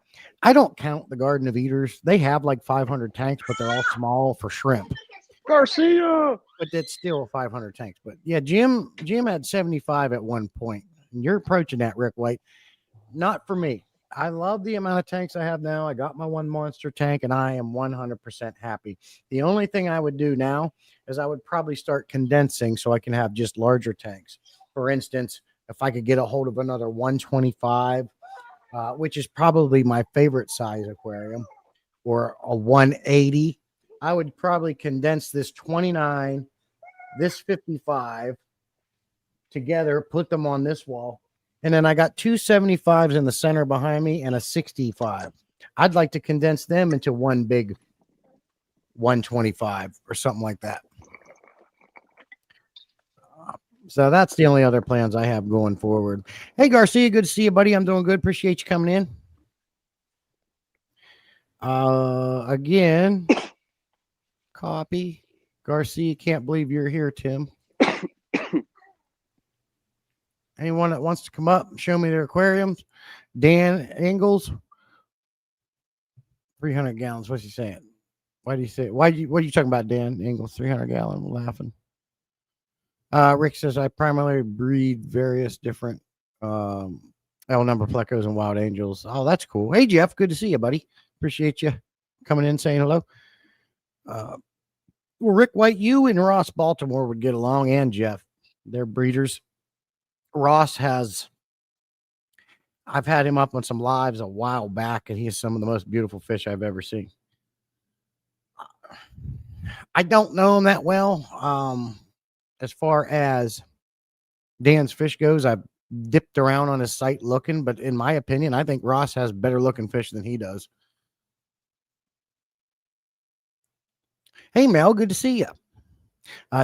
Speaker 1: I don't count the Garden of Eaters. They have like 500 tanks, but they're all small for shrimp.
Speaker 2: Garcia!
Speaker 1: But that's still 500 tanks. But yeah, Jim had 75 at one point. And you're approaching that, Rick White. Not for me. I love the amount of tanks I have now. I got my one monster tank and I am 100% happy. The only thing I would do now is I would probably start condensing so I can have just larger tanks. For instance, if I could get a hold of another 125, which is probably my favorite size aquarium, or a 180, I would probably condense this 29, this 55 together, put them on this wall. And then I got 2 75s in the center behind me and a 65. I'd like to condense them into one big 125 or something like that. So that's the only other plans I have going forward. Hey, Garcia, good to see you, buddy. I'm doing good. Appreciate you coming in. Again, copy. Garcia, can't believe you're here, Tim. Anyone that wants to come up and show me their aquariums? Dan Ingalls, 300 gallons. What's he saying? Why do you say? What are you talking about, Dan Ingalls? 300 gallon. I'm laughing. Rick says I primarily breed various different L number plecos and wild angels. Oh, that's cool. Hey, Jeff, good to see you, buddy. Appreciate you coming in, saying hello. Well, Rick White, you and Ross Baltimore would get along, and Jeff. They're breeders. Ross I've had him up on some lives a while back, and he has some of the most beautiful fish I've ever seen. I don't know him that well. As far as Dan's fish goes, I've dipped around on his site looking, but in my opinion, I think Ross has better looking fish than he does. Hey, Mel, good to see you.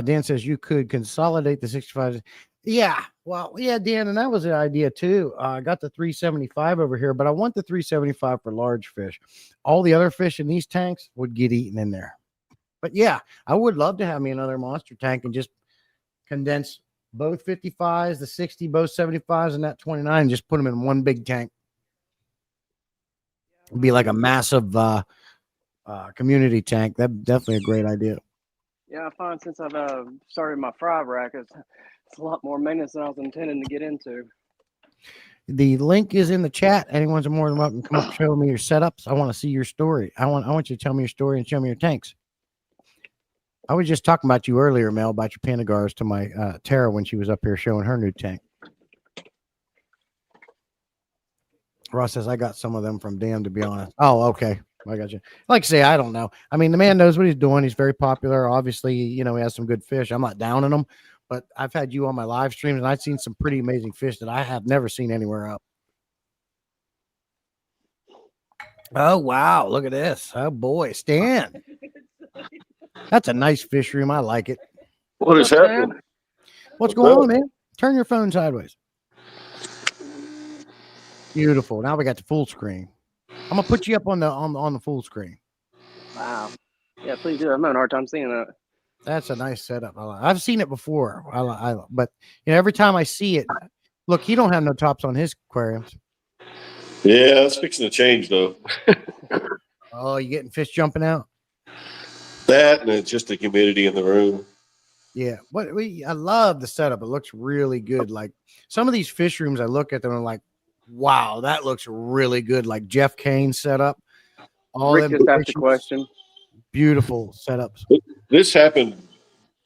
Speaker 1: Dan says you could consolidate the 65. Yeah, well, yeah, Dan, and that was the idea too. I got the 375 over here, but I want the 375 for large fish. All the other fish in these tanks would get eaten in there. But yeah, I would love to have me another monster tank and just condense both 55s, the 60, both 75s, and that 29, and just put them in one big tank. It'd be like a massive community tank. That's definitely a great idea.
Speaker 2: Yeah, I find since I've started my fry rack, it's a lot more maintenance than I was intending to get into.
Speaker 1: The link is in the chat. Anyone's more than welcome to come up and show me your setups. I want to see your story. I want you to tell me your story and show me your tanks. I was just talking about you earlier, Mel, about your Panagars to my Tara when she was up here showing her new tank. Ross says, I got some of them from Dan, to be honest. Oh, okay. I got you. Like I say, I don't know. I mean, the man knows what he's doing. He's very popular. Obviously, you know, he has some good fish. I'm not downing him, but I've had you on my live streams, and I've seen some pretty amazing fish that I have never seen anywhere else. Oh, wow. Look at this. Oh, boy. Stan. That's a nice fish room. I like it.
Speaker 6: What is happening?
Speaker 1: What's going on, man? Turn your phone sideways. Beautiful. Now we got the full screen. I'm gonna put you up on the full screen.
Speaker 2: Wow. Yeah, please do. I'm having a hard time seeing that.
Speaker 1: That's a nice setup. I've seen it before. But every time I see it, look, he don't have no tops on his aquariums.
Speaker 6: Yeah, it's fixing to change though.
Speaker 1: Oh, you getting fish jumping out?
Speaker 6: That and it's just the humidity in the room.
Speaker 1: Yeah. I love the setup. It looks really good. Like some of these fish rooms, I look at them and I'm like, wow, that looks really good. Like Jeff Kane's setup. All
Speaker 2: Rick
Speaker 1: them
Speaker 2: just asked a
Speaker 1: fishes,
Speaker 2: question.
Speaker 1: beautiful setups.
Speaker 6: This happened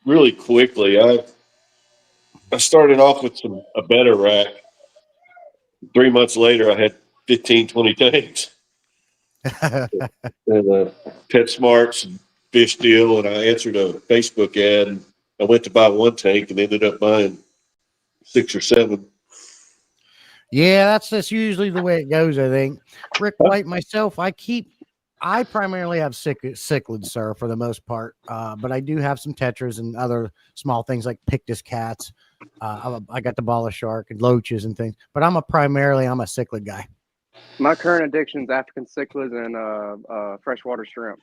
Speaker 6: really quickly. I started off with a better rack. 3 months later, I had 15, 20 tanks. And PetSmart's and Fish Deal, and I answered a Facebook ad. And I went to buy one tank and ended up buying 6 or 7.
Speaker 1: Yeah, that's usually the way it goes, I think. Rick White, myself, I primarily have cichlids, sir, for the most part. But I do have some tetras and other small things like pictus cats. I got the bala shark and loaches and things. But I'm a cichlid guy.
Speaker 2: My current addiction is African cichlids and freshwater shrimp.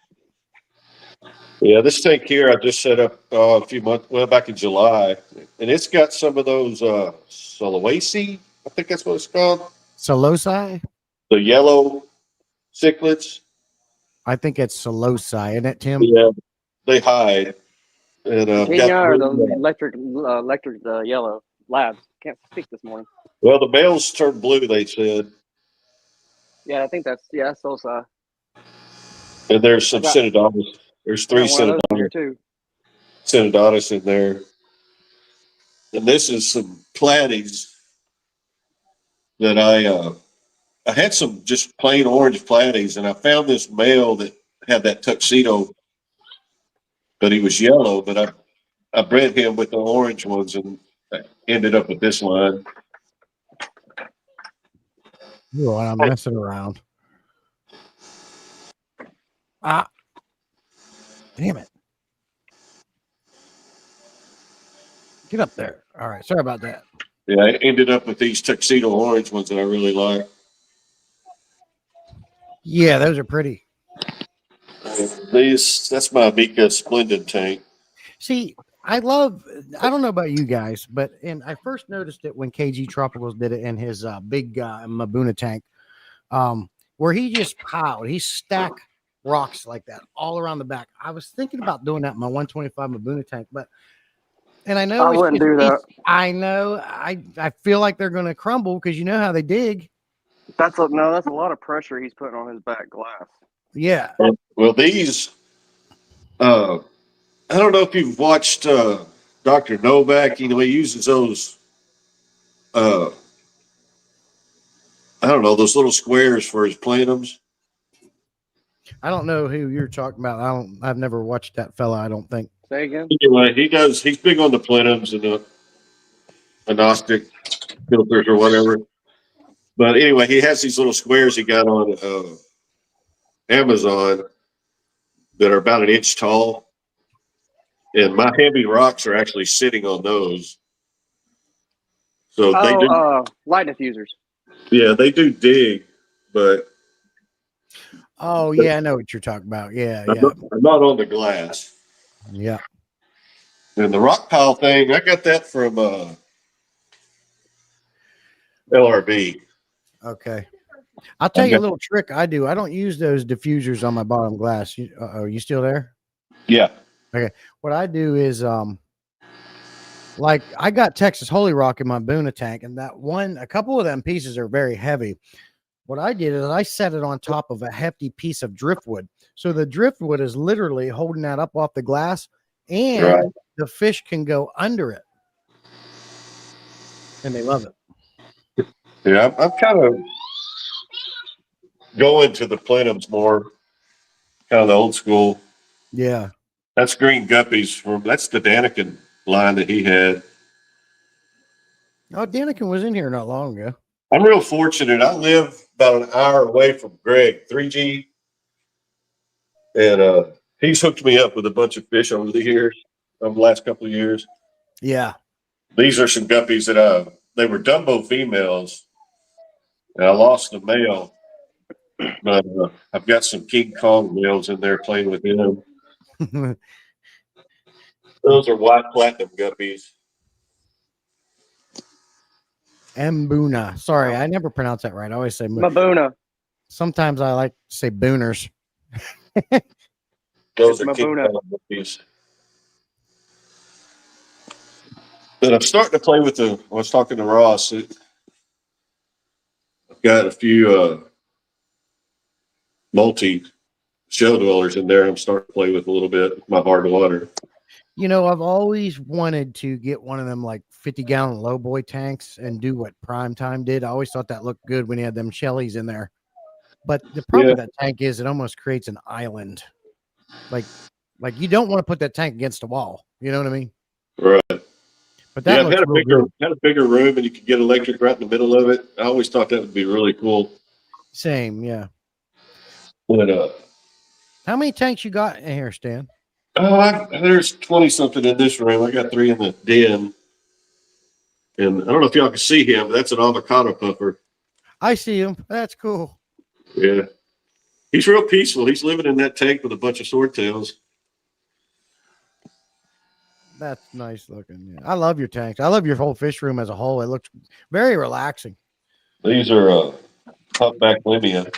Speaker 6: Yeah, this tank here I just set up a few months, back in July, and it's got some of those Sulawesi, I think that's what it's called.
Speaker 1: Solosi?
Speaker 6: The yellow cichlids.
Speaker 1: I think it's Solosi, isn't it, Tim?
Speaker 6: Yeah, they hide. And
Speaker 2: Kenya or the electric yellow labs. Can't speak this morning.
Speaker 6: well, the males turn blue, they said.
Speaker 2: Yeah, I think that's Sosa.
Speaker 6: And there's some Synodontis. There's 3
Speaker 2: Synodontis too.
Speaker 6: Synodontis in there. And this is some platies that I had some just plain orange platies, and I found this male that had that tuxedo, but he was yellow. But I bred him with the orange ones, and I ended up with this line.
Speaker 1: Oh, I'm messing around. Damn it. Get up there. All right. Sorry about that.
Speaker 6: Yeah, I ended up with these tuxedo orange ones that I really like.
Speaker 1: Yeah, those are pretty.
Speaker 6: That's my Mika Splendid tank.
Speaker 1: See, I don't know about you guys, and I first noticed it when KG Tropicals did it in his big Mabuna tank, where he stacked rocks like that all around the back. I was thinking about doing that in my 125 Mabuna tank, and I know
Speaker 2: I wouldn't do that.
Speaker 1: I know I feel like they're going to crumble because you know how they dig.
Speaker 2: That's a lot of pressure he's putting on his back glass.
Speaker 1: Yeah.
Speaker 6: Well, these, I don't know if you've watched Dr. Novak. He uses those, I don't know, those little squares for his planums.
Speaker 1: I don't know who you're talking about. I've never watched that fella, I don't think.
Speaker 2: Say again?
Speaker 6: Anyway, he's big on the plenums and the agnostic filters or whatever. But anyway, he has these little squares he got on Amazon that are about 1 inch tall. And my heavy rocks are actually sitting on those. So they do
Speaker 2: light diffusers.
Speaker 6: Yeah, they do dig, but
Speaker 1: oh yeah, I know what you're talking about. Yeah,
Speaker 6: I'm not on the glass.
Speaker 1: Yeah.
Speaker 6: And the rock pile thing, I got that from LRB.
Speaker 1: Okay. I'll tell you a little trick I do. I don't use those diffusers on my bottom glass. Are you still there?
Speaker 6: Yeah.
Speaker 1: Okay. What I do is like I got Texas Holy Rock in my Buna tank, and a couple of them pieces are very heavy. What I did is I set it on top of a hefty piece of driftwood. So the driftwood is literally holding that up off the glass, and the fish can go under it. And they love it.
Speaker 6: Yeah, I'm kind of going to the plenums more, kind of the old school.
Speaker 1: Yeah.
Speaker 6: That's green guppies that's the Daniken line that he had.
Speaker 1: Oh, Daniken was in here not long ago.
Speaker 6: I'm real fortunate. I live about an hour away from Greg, 3G. And he's hooked me up with a bunch of fish over the years, over the last couple of years.
Speaker 1: Yeah.
Speaker 6: These are some guppies that they were Dumbo females. And I lost the male, but I've got some King Kong males in there playing with them. Those are white platinum guppies.
Speaker 1: Mbuna. Sorry, I never pronounce that right. I always say
Speaker 2: Mabuna.
Speaker 1: sometimes I like to say booners.
Speaker 6: Those
Speaker 2: It's
Speaker 6: are King
Speaker 2: Mabuna.
Speaker 6: Kong guppies. But I'm starting to play with I was talking to Ross. I've got a few multi shell dwellers in there. I'm starting to play with a little bit with my hard water.
Speaker 1: You know, I've always wanted to get one of them like 50-gallon low boy tanks and do what Prime Time did. I always thought that looked good when he had them Shellys in there. But the problem with that tank is it almost creates an island. Like you don't want to put that tank against a wall. You know what I mean?
Speaker 6: Right.
Speaker 1: But that looks real good.
Speaker 6: Had a bigger room and you could get electric right in the middle of it. I always thought that would be really cool.
Speaker 1: Same, yeah.
Speaker 6: But
Speaker 1: How many tanks you got in here, Stan?
Speaker 6: there's 20 something in this room. I got 3 in the den. And I don't know if y'all can see him, but that's an avocado puffer.
Speaker 1: I see him. That's cool.
Speaker 6: Yeah. He's real peaceful. He's living in that tank with a bunch of swordtails.
Speaker 1: That's nice looking. Yeah. I love your tanks. I love your whole fish room as a whole. It looks very relaxing.
Speaker 6: These are humpback limia.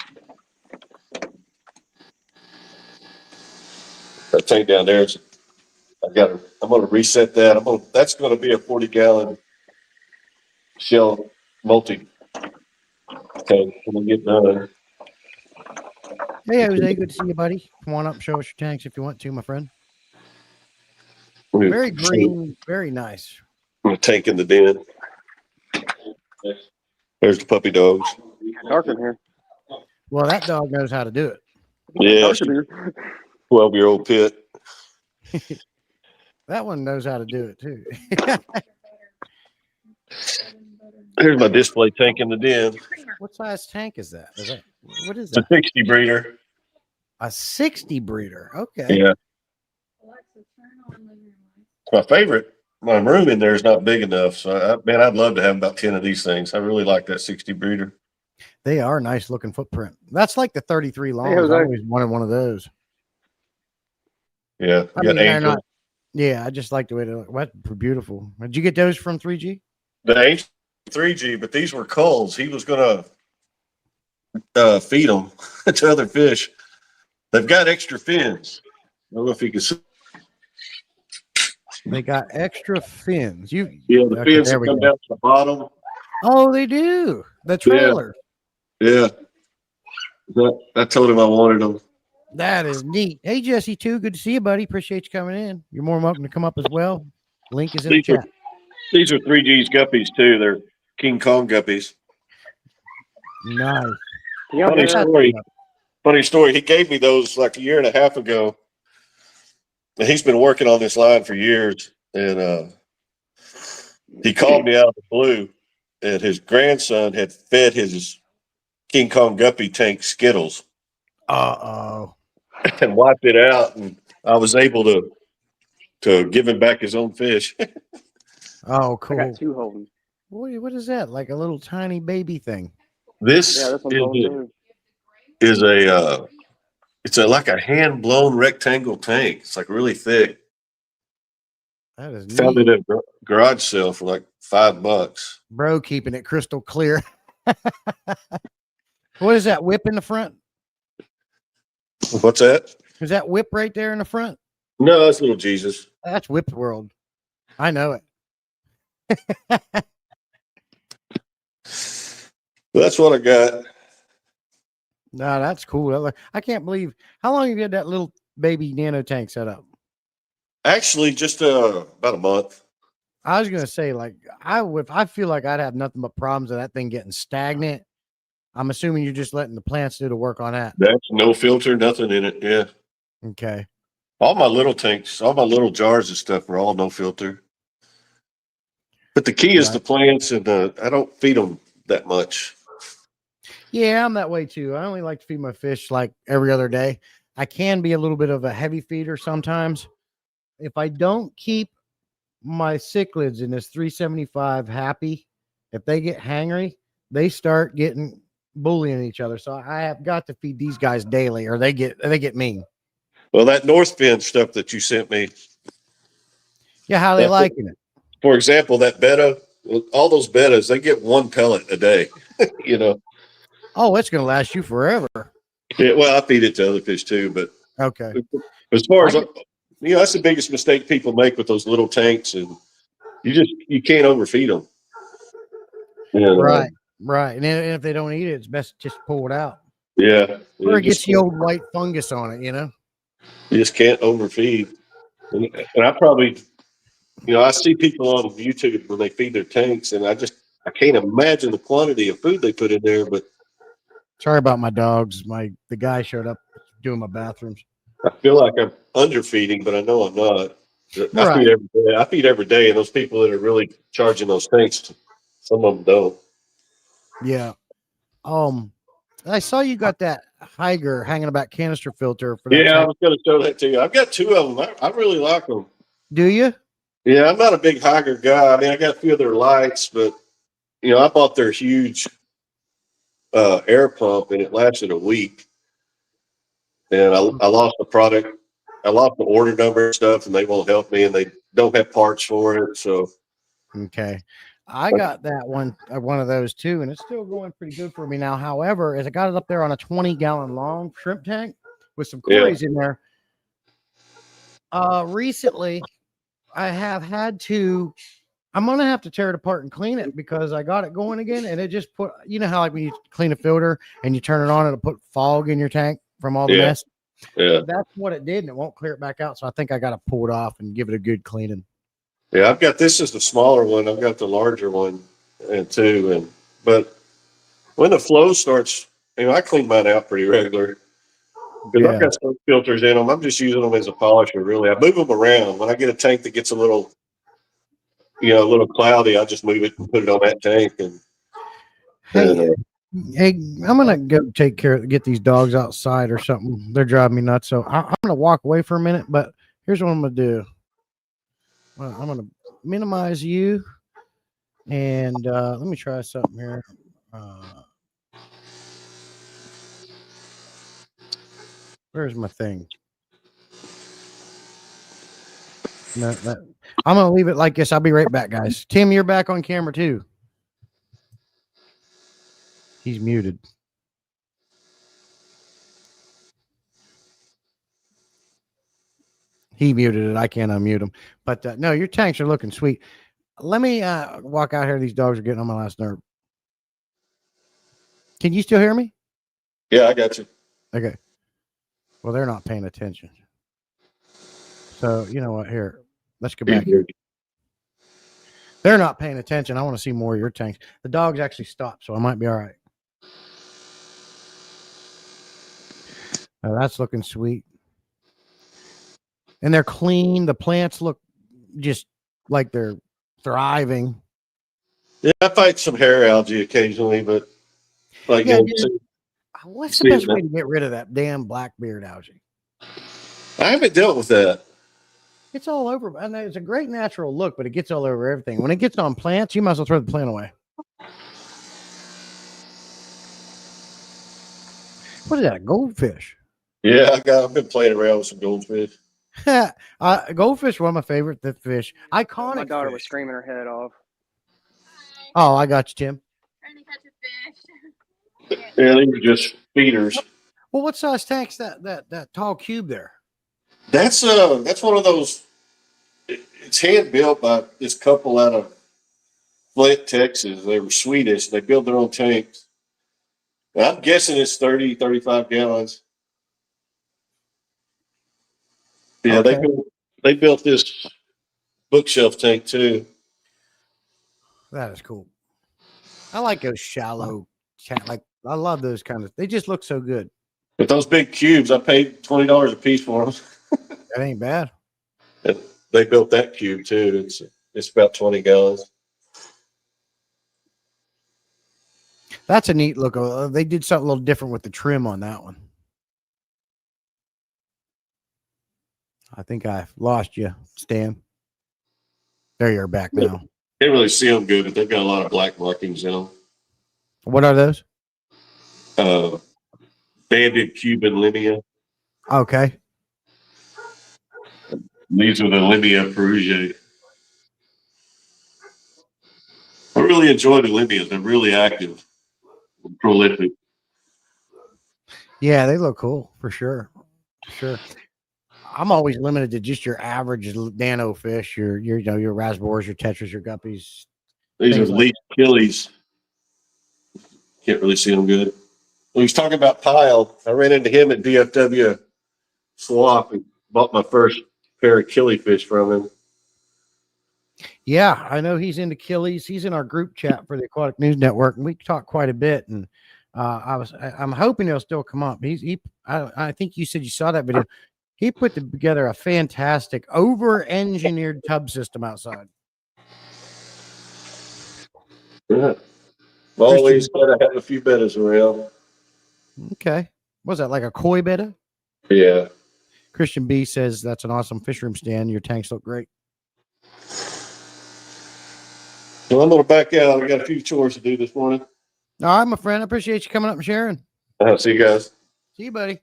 Speaker 6: That tank down there is I'm gonna reset that. That's gonna be a 40-gallon shell multi tank when we get done.
Speaker 1: Hey, Jose, good to see you, buddy. Come on up and show us your tanks if you want to, my friend. Very green, very nice.
Speaker 6: A tank in the den. There's the puppy dogs.
Speaker 2: Dark in here.
Speaker 1: Well, that dog knows how to do it.
Speaker 6: Yeah,
Speaker 2: Dark in here.
Speaker 6: 12-year-old pit.
Speaker 1: That one knows how to do it too.
Speaker 6: Here's my display tank in the den.
Speaker 1: What size tank is that? What is
Speaker 6: It's a
Speaker 1: that?
Speaker 6: 60 breeder.
Speaker 1: A 60 breeder. Okay.
Speaker 6: Yeah. My favorite. My room in there is not big enough. So, I'd love to have about 10 of these things. I really like that 60 breeder.
Speaker 1: They are nice looking footprint. That's like the 33 longs.
Speaker 2: Jose.
Speaker 1: I always wanted one of those.
Speaker 6: Yeah.
Speaker 1: I
Speaker 6: You
Speaker 1: mean,
Speaker 6: got
Speaker 1: they're
Speaker 6: Angel.
Speaker 1: not. Yeah, I just like the way they look. What beautiful. Did you get those from 3G?
Speaker 6: The Angel 3G, but these were culls. He was going to feed them to other fish. They've got extra fins. I don't know if you can see.
Speaker 1: They got extra fins.
Speaker 6: Yeah, the
Speaker 1: Okay,
Speaker 6: fins
Speaker 1: there
Speaker 6: that
Speaker 1: we
Speaker 6: come
Speaker 1: go.
Speaker 6: down to the bottom.
Speaker 1: Oh, they do. The trailer.
Speaker 6: Yeah. I told him I wanted them.
Speaker 1: That is neat. Hey, Jesse, too. Good to see you, buddy. Appreciate you coming in. You're more than welcome to come up as well. Link is in the chat.
Speaker 6: These are 3G's guppies too. They're King Kong guppies.
Speaker 1: Nice.
Speaker 2: Yeah,
Speaker 6: Funny
Speaker 2: there.
Speaker 6: story. Funny story. He gave me those like a year and a half ago. And he's been working on this line for years. And he called me out of the blue. And his grandson had fed his King Kong guppy tank Skittles
Speaker 1: Uh-oh.
Speaker 6: and wiped it out. And I was able to give him back his own fish.
Speaker 1: Oh,
Speaker 2: I
Speaker 1: cool.
Speaker 2: got 2 holding.
Speaker 1: What is that? Like a little tiny baby thing.
Speaker 6: This
Speaker 2: Yeah, this one's holding too.
Speaker 6: is it's like a hand blown rectangle tank. It's like really thick.
Speaker 1: That is
Speaker 6: Found
Speaker 1: neat.
Speaker 6: it at a garage sale for like $5.
Speaker 1: Bro, keeping it crystal clear. What is that whip in the front?
Speaker 6: What's that?
Speaker 1: Is that whip right there in the front?
Speaker 6: No, that's little Jesus.
Speaker 1: That's Whip World. I know it.
Speaker 6: That's what I got.
Speaker 1: No, that's cool. I can't believe how long have you had that little baby nano tank set up?
Speaker 6: Actually, just about a month.
Speaker 1: I was gonna say, like, I feel like I'd have nothing but problems with that thing getting stagnant. I'm assuming you're just letting the plants do the work on that.
Speaker 6: That's no filter, nothing in it. Yeah.
Speaker 1: Okay.
Speaker 6: All my little tanks, all my little jars and stuff are all no filter. But the key is
Speaker 1: Right.
Speaker 6: the plants, and I don't feed them that much.
Speaker 1: Yeah, I'm that way too. I only like to feed my fish like every other day. I can be a little bit of a heavy feeder sometimes. If I don't keep my cichlids in this 375 happy, if they get hangry, they start getting bullying each other. So I have got to feed these guys daily, or they get mean.
Speaker 6: Well, that North Bend stuff that you sent me,
Speaker 1: Yeah, how they
Speaker 6: That's-
Speaker 1: liking it?
Speaker 6: for example, that betta, all those bettas, they get one pellet a day. You know,
Speaker 1: Oh, it's gonna last you forever.
Speaker 6: yeah, well, I feed it to other fish too, but
Speaker 1: Okay.
Speaker 6: as far as
Speaker 1: I
Speaker 6: that's the biggest mistake people make with those little tanks, and you can't overfeed them.
Speaker 1: Right. Right. And if they don't eat it, it's best to just pull it out.
Speaker 6: Yeah.
Speaker 1: Or it
Speaker 6: just,
Speaker 1: gets the old white fungus on it, you know?
Speaker 6: you just can't overfeed. And I probably, I see people on YouTube when they feed their tanks, and I can't imagine the quantity of food they put in there. But
Speaker 1: Sorry about my dogs. The guy showed up doing my bathrooms.
Speaker 6: I feel like I'm underfeeding, but I know I'm not. I
Speaker 1: Right.
Speaker 6: feed every day. I feed every day, and those people that are really charging those tanks, some of them don't.
Speaker 1: Yeah. I saw you got that Higer hanging about canister filter for that.
Speaker 6: Yeah, I
Speaker 1: tank.
Speaker 6: was going to show that to you. I've got two of them. I really like them.
Speaker 1: Do you?
Speaker 6: Yeah, I'm not a big Higer guy. I mean, I got a few of their lights, but I bought their huge air pump, and it lasted a week. And I lost the product. I lost the order number and stuff, and they won't help me, and they don't have parts for it. So
Speaker 1: Okay. I got that one of those too, and it's still going pretty good for me now. However, as I got it up there on a 20-gallon long shrimp tank with some
Speaker 6: Yeah.
Speaker 1: quarries in there, recently I have had to. I'm gonna have to tear it apart and clean it because I got it going again, and it just put. You know how like when you clean a filter and you turn it on, it'll put fog in your tank from all the
Speaker 6: Yeah.
Speaker 1: mess.
Speaker 6: yeah,
Speaker 1: That's what it did, and it won't clear it back out. So I think I got to pull it off and give it a good cleaning.
Speaker 6: yeah. I've got this is the smaller one. I've got the larger one, but when the flow starts, I clean mine out pretty regular. Because I've got some filters in them. I'm just using them as a polisher, really. I move them around. When I get a tank that gets a little cloudy, I just move it and put it on that tank. And
Speaker 1: Hey, hey, I'm gonna go get these dogs outside or something. They're driving me nuts. So I'm gonna walk away for a minute. But here's what I'm gonna do. Well, I'm gonna minimize you, and let me try something here. Where's my thing? No, I'm gonna leave it like this. I'll be right back, guys. Tim, you're back on camera too. He's muted. He muted it. I can't unmute him. But no, your tanks are looking sweet. Let me walk out here. These dogs are getting on my last nerve. Can you still hear me?
Speaker 6: yeah, I got you.
Speaker 1: Okay. Well, they're not paying attention. So you know what? Here, let's go back here. They're not paying attention. I want to see more of your tanks. The dogs actually stopped, so I might be all right. That's looking sweet. And they're clean. The plants look just like they're thriving.
Speaker 6: Yeah, I fight some hair algae occasionally, but
Speaker 1: Yeah, what's the best way to get rid of that damn blackbeard algae?
Speaker 6: I haven't dealt with that.
Speaker 1: It's all over. And it's a great natural look, but it gets all over everything. When it gets on plants, you might as well throw the plant away. What is that? A goldfish?
Speaker 6: Yeah, I've been playing around with some goldfish.
Speaker 1: Goldfish, one of my favorite fish. Iconic.
Speaker 2: My daughter
Speaker 1: fish.
Speaker 2: was screaming her head off.
Speaker 1: Oh, I got you, Tim.
Speaker 4: Trying to catch a fish.
Speaker 6: Yeah, they were just feeders.
Speaker 1: Well, what size tank's that tall cube there?
Speaker 6: That's one of those. It's hand built by this couple out of Flint, Texas. They were Swedish. They build their own tanks. And I'm guessing it's 30, 35 gallons. Yeah,
Speaker 1: Okay.
Speaker 6: they built this bookshelf tank too.
Speaker 1: That is cool. I like those shallow like I love those kind of. They just look so good.
Speaker 6: But those big cubes, I paid $20 a piece for them.
Speaker 1: That ain't bad.
Speaker 6: And they built that cube too. It's about 20 gallons.
Speaker 1: That's a neat look. They did something a little different with the trim on that one. I think I lost you, Stan. There you're back now.
Speaker 6: Can't really see them good, but they've got a lot of black markings in them.
Speaker 1: What are those?
Speaker 6: banded Cuban Limia.
Speaker 1: Okay.
Speaker 6: These are the Limia Perugia. I really enjoy the Limias. They're really active, prolific.
Speaker 1: Yeah, they look cool for sure. For sure. I'm always limited to just your average nano fish, your your rasbors, your tetras, your guppies.
Speaker 6: These are
Speaker 1: Things like
Speaker 6: leaf Achilles. Can't really see them good. When he's talking about Pyle, I ran into him at DFW Swamp and bought my first pair of killifish from him.
Speaker 1: Yeah, I know he's into Achilles. He's in our group chat for the Aquatic News Network, and we talk quite a bit. And I'm hoping he'll still come up. I think you said you saw that video. He put together a fantastic, over-engineered tub system outside.
Speaker 6: Yeah. Always gotta have a few betters around.
Speaker 1: Okay, was that like a koi betta?
Speaker 6: Yeah.
Speaker 1: Christian B says that's an awesome fish room stand. Your tanks look great.
Speaker 6: Well, I'm gonna back out. I got a few chores to do this morning.
Speaker 1: All right, my friend. I appreciate you coming up and sharing.
Speaker 6: I'll see you guys.
Speaker 1: See you, buddy.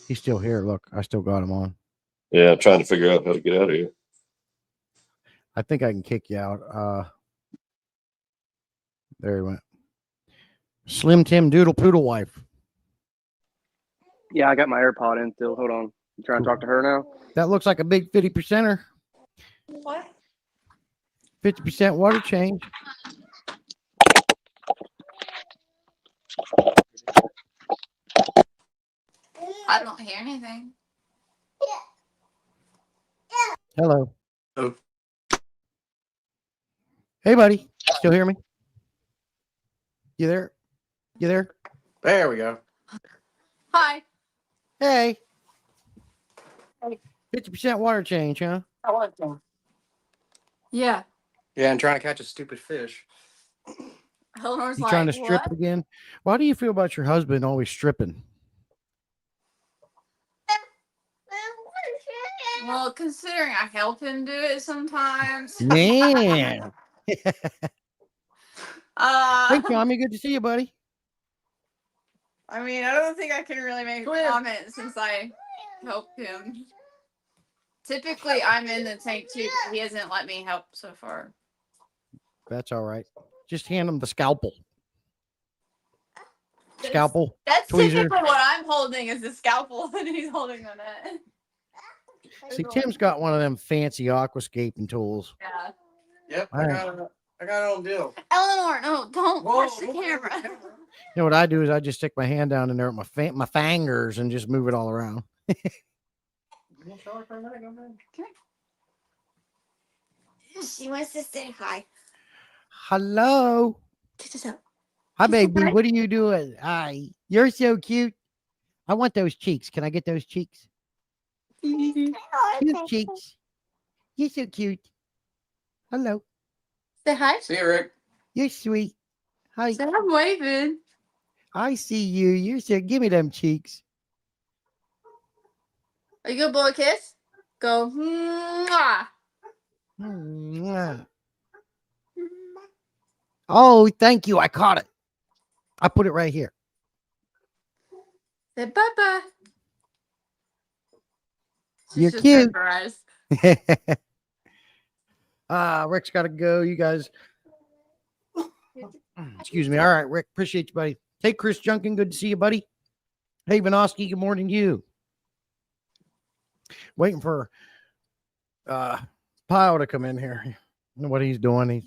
Speaker 1: He's still here. Look, I still got him on.
Speaker 6: Yeah, I'm trying to figure out how to get out of here.
Speaker 1: I think I can kick you out. There he went. Slim Tim Doodle Poodle Wife.
Speaker 2: Yeah, I got my AirPod in still. Hold on. You trying to talk to her now?
Speaker 1: That looks like a big 50%er.
Speaker 5: What?
Speaker 1: 50% water change.
Speaker 4: I don't hear anything.
Speaker 1: Hello.
Speaker 3: Oh.
Speaker 1: Hey, buddy. Still hear me? You there? You there?
Speaker 3: There we go.
Speaker 4: Hi.
Speaker 1: Hey. 50% water change, huh?
Speaker 4: Yeah.
Speaker 3: Yeah, and trying to catch a stupid fish.
Speaker 4: Eleanor's
Speaker 1: You
Speaker 4: like,
Speaker 1: trying to strip
Speaker 4: what?
Speaker 1: it again? Why do you feel about your husband always stripping?
Speaker 4: Well, considering I help him do it sometimes.
Speaker 1: Man. Hey,
Speaker 4: I
Speaker 1: Tommy, good to see you, buddy.
Speaker 4: mean, I don't think I can really make a comment since I help him. Typically, I'm in the tank too, but he hasn't let me help so far.
Speaker 1: That's all right. Just hand him the scalpel. Scalpel.
Speaker 4: That's
Speaker 1: tweezer.
Speaker 4: typically what I'm holding is the scalpel, and he's holding the net.
Speaker 1: See, Tim's got one of them fancy aquascaping tools.
Speaker 4: Yeah.
Speaker 3: Yep,
Speaker 1: All
Speaker 3: I
Speaker 1: right.
Speaker 3: got it on deal.
Speaker 4: Eleanor, no, don't
Speaker 3: Whoa,
Speaker 4: watch the
Speaker 3: whoa,
Speaker 4: camera.
Speaker 1: You know what I do is I just stick my hand down in there with my fingers and just move it all around.
Speaker 5: She wants to say hi.
Speaker 1: Hello.
Speaker 5: Kiss us out.
Speaker 1: Hi,
Speaker 5: Kiss the
Speaker 1: baby.
Speaker 5: bud.
Speaker 1: What are you doing? Hi. You're so cute. I want those cheeks. Can I get those cheeks? Cute cheeks. You're so cute. Hello.
Speaker 4: Say hi.
Speaker 3: See you, Rick.
Speaker 1: You're sweet. Hi.
Speaker 4: Say I'm waving.
Speaker 1: I see you. You're so. Give me them cheeks.
Speaker 4: Are you gonna blow a kiss? Go. Mwah.
Speaker 1: Mwah. Oh, thank you. I caught it. I put it right here.
Speaker 4: Say bye bye.
Speaker 1: You're cute.
Speaker 4: Eyes.
Speaker 1: Rick's got to go. You guys. Excuse me. All right, Rick. Appreciate you, buddy. Hey, Chris Junkin. Good to see you, buddy. Hey, Vanoski. Good morning to you. Waiting for Pyle to come in here. I don't know what he's doing.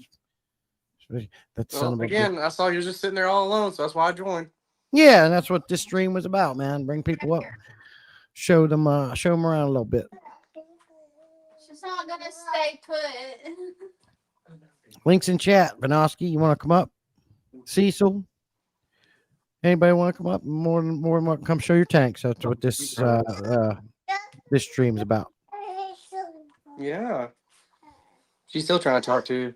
Speaker 1: That son
Speaker 3: Well,
Speaker 1: of a
Speaker 3: again, I saw you were just sitting there all alone, so that's why I joined.
Speaker 1: Yeah, and that's what this stream was about, man. Bring people up, show them around a little bit.
Speaker 4: She's not gonna stay put.
Speaker 1: Links in chat. Vanoski, you want to come up? Cecil, anybody want to come up? More than welcome. Come show your tanks. That's what this this stream is about.
Speaker 3: Yeah. She's still trying to talk to you.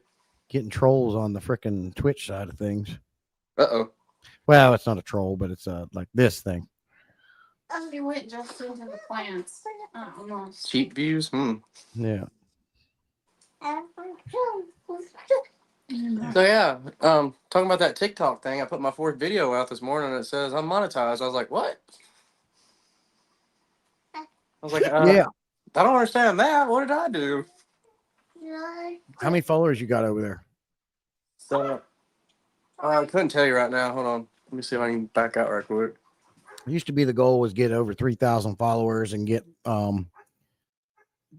Speaker 1: Getting trolls on the freaking Twitch side of things.
Speaker 3: Uh-oh.
Speaker 1: Well, it's not a troll, but it's like this thing.
Speaker 4: She went just into the plants. Almost.
Speaker 3: Cheap views?
Speaker 1: Yeah.
Speaker 7: So yeah, talking about that TikTok thing, I put my fourth video out this morning and it says I'm monetized. I was like, what? I was like,
Speaker 1: Yeah.
Speaker 7: I don't understand that. What did I do?
Speaker 1: How many followers you got over there?
Speaker 7: So I couldn't tell you right now. Hold on. Let me see if I can back out right quick.
Speaker 1: It used to be the goal was get over 3,000 followers and get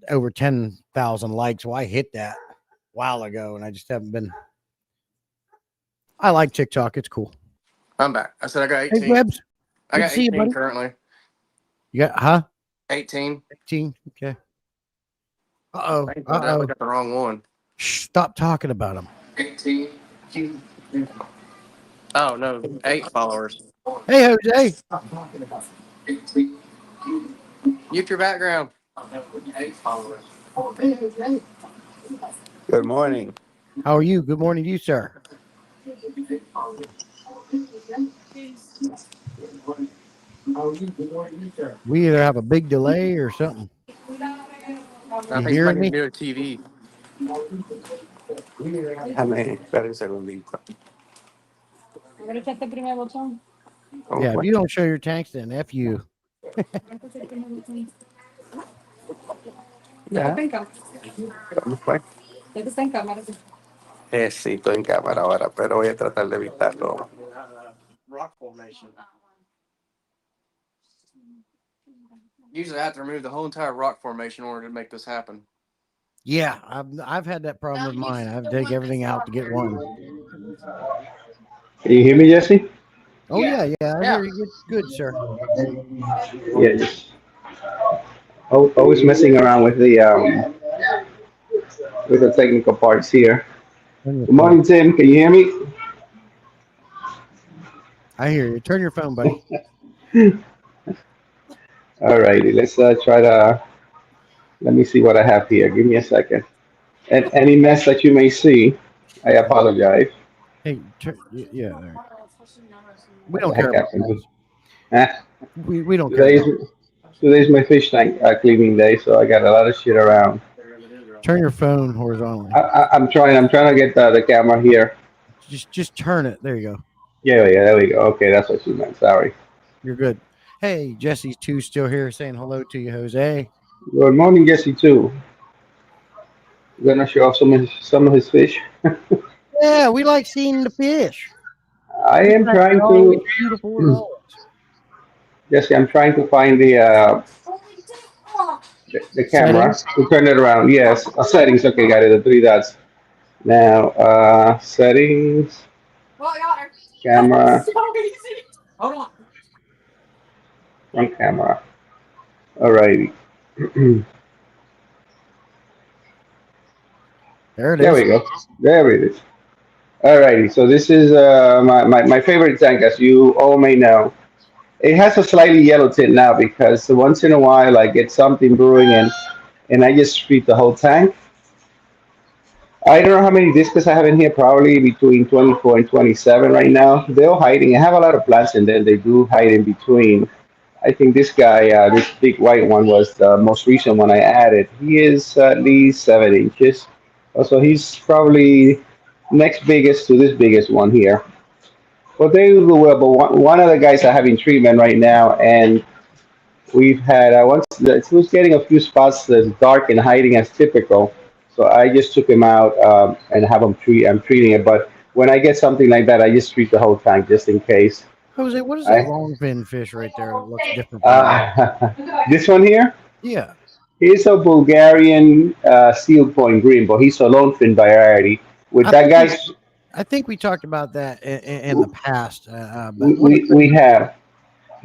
Speaker 1: over 10,000 likes. Well, I hit that a while ago and I just haven't been. I like TikTok. It's cool.
Speaker 7: I'm back. I said I got 18.
Speaker 1: Hey, Webbs.
Speaker 7: I
Speaker 1: good
Speaker 7: got
Speaker 1: to see you,
Speaker 7: 18
Speaker 1: buddy.
Speaker 7: currently.
Speaker 1: You got, huh?
Speaker 7: 18.
Speaker 1: 18. Okay. Uh-oh.
Speaker 7: I
Speaker 1: Uh-oh.
Speaker 7: got the wrong one.
Speaker 1: Shh, stop talking about them.
Speaker 7: 18. Oh no, 8 followers.
Speaker 1: Hey, Jose.
Speaker 7: Mute your background. 8 followers.
Speaker 8: Good morning.
Speaker 1: How are you? Good morning to you, sir. We either have a big delay or something.
Speaker 7: I think
Speaker 1: hearing
Speaker 7: I
Speaker 1: me?
Speaker 7: can do a TV.
Speaker 8: Déjame, espera un segundito. ¿Cómo
Speaker 1: Yeah, if
Speaker 8: fue?
Speaker 1: you don't show your tanks, then F you.
Speaker 8: Ya. ¿Cómo fue? Sí, estoy en cámara ahora, pero voy a tratar de evitarlo.
Speaker 7: Rock formation. Usually I have to remove the whole entire rock formation in order to make this happen.
Speaker 1: Yeah, I've had that problem with mine. I have to take everything out to get one.
Speaker 9: Can you hear me, Jesse?
Speaker 1: Oh yeah, I
Speaker 7: Yeah.
Speaker 1: hear you. Good, sir.
Speaker 9: Yeah, just always messing around with the technical parts here. Good morning, Tim. Can you hear me?
Speaker 1: I hear you. Turn your phone, buddy.
Speaker 9: All righty, let's try to. Let me see what I have here. Give me a second. And any mess that you may see, I apologize.
Speaker 1: Hey, yeah. There. We don't
Speaker 9: What the
Speaker 1: care
Speaker 9: heck
Speaker 1: about
Speaker 9: happened?
Speaker 1: that.
Speaker 9: Huh?
Speaker 1: We don't care.
Speaker 9: Today's my fish tank cleaning day, so I got a lot of shit around.
Speaker 1: Turn your phone horizontally.
Speaker 9: I'm trying to get the camera here.
Speaker 1: Just turn it. There you go.
Speaker 9: Yeah, there we go. Okay, that's what you meant. Sorry.
Speaker 1: You're good. Hey, Jesse's too still here saying hello to you, Jose.
Speaker 9: Good morning, Jesse. Too. You're gonna show off some of his fish.
Speaker 1: Yeah, we like seeing the fish.
Speaker 9: I am trying to.
Speaker 1: Beautiful.
Speaker 9: Jesse, I'm trying to find the camera to turn it around. Yes, settings. Okay, got it. The 3 dots. Now, settings, camera,
Speaker 7: Hold on.
Speaker 9: front camera. Alrighty.
Speaker 1: There it is.
Speaker 9: There we go. There it is. Alrighty. So this is my favorite tank, as you all may know. It has a slightly yellow tint now because once in a while I get something brewing and I just treat the whole tank. I don't know how many discus I have in here, probably between 24 and 27 right now. They're all hiding. I have a lot of plants in there. They do hide in between. I think this guy, this big white one, was the most recent one I added. He is at least 7 inches. So he's probably next biggest to this biggest one here. Well, they do well, but one of the guys are having treatment right now, and we've had it was getting a few spots that's dark and hiding as typical. So I just took him out and have him I'm treating it. But when I get something like that, I just treat the whole tank just in case.
Speaker 1: Jose, what is that long fin fish right there? It looks different.
Speaker 9: This one here?
Speaker 1: Yeah.
Speaker 9: He's a Bulgarian seal point green, but he's a lone fin variety. With that guy's.
Speaker 1: I think we talked about that in the past.
Speaker 9: We have.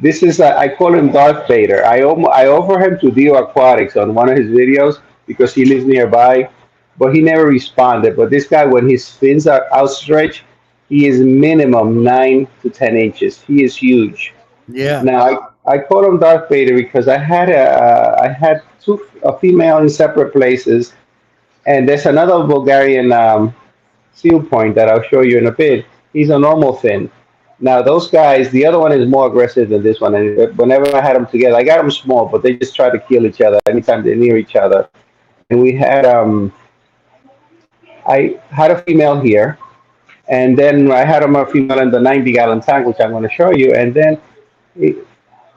Speaker 9: This is I call him Darth Vader. I offer him to Dio Aquatics on one of his videos because he lives nearby, but he never responded. But this guy, when his fins are outstretched, he is minimum 9 to 10 inches. He is huge.
Speaker 1: Yeah.
Speaker 9: Now I call him Darth Vader because I had a female in separate places, and there's another Bulgarian seal point that I'll show you in a bit. He's a normal fin. Now those guys, the other one is more aggressive than this one. And whenever I had them together, I got them small, but they just try to kill each other anytime they're near each other. And we had I had a female here, and then I had a female in the 90-gallon tank, which I'm going to show you. And then it,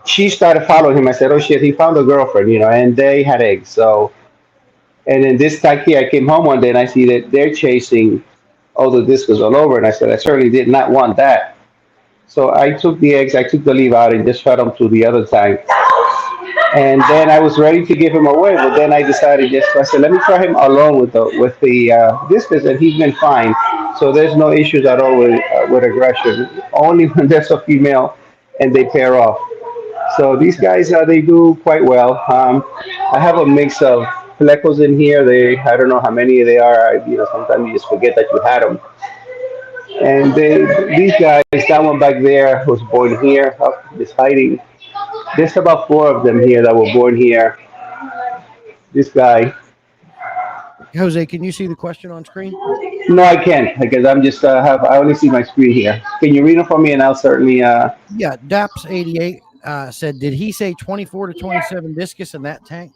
Speaker 9: she started following him. I said, "Oh shit, he found a girlfriend," and they had eggs. So, and then this tank here, I came home one day and I see that they're chasing all the discus all over, and I said, I certainly did not want that. So I took the eggs, I took the leaf out, and just fed them to the other tank. And then I was ready to give him away, but then I decided I said, let me try him alone with the discus, and he's been fine. So there's no issues at all with aggression. Only when there's a female and they pair off. So these guys, they do quite well. I have a mix of Plecos in here. I don't know how many they are. Sometimes you just forget that you had them. And these guys, that one back there was born here, up is hiding. There's about four of them here that were born here. This guy.
Speaker 1: Jose, can you see the question on screen?
Speaker 9: No, I can't because I'm just I only see my screen here. Can you read it for me, and I'll certainly.
Speaker 1: Yeah, Daps88 said, did he say 24 to 27 discus in that tank?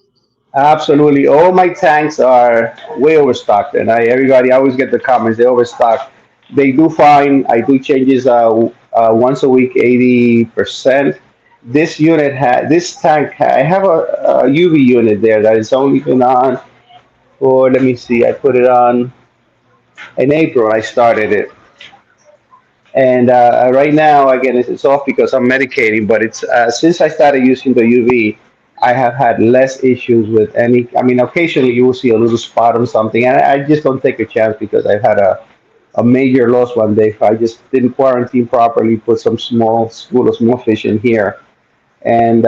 Speaker 9: Absolutely, all my tanks are way overstocked, and everybody I always get the comments they're overstocked. They do fine. I do changes once a week, 80%. This tank. I have a UV unit there that is only been on for. Let me see. I put it on in April. I started it, and right now again it's off because I'm medicating. But it's since I started using the UV, I have had less issues with any. I mean, occasionally you will see a little spot on something, and I just don't take a chance because I've had a major loss one day. I just didn't quarantine properly, put some small school of small fish in here, and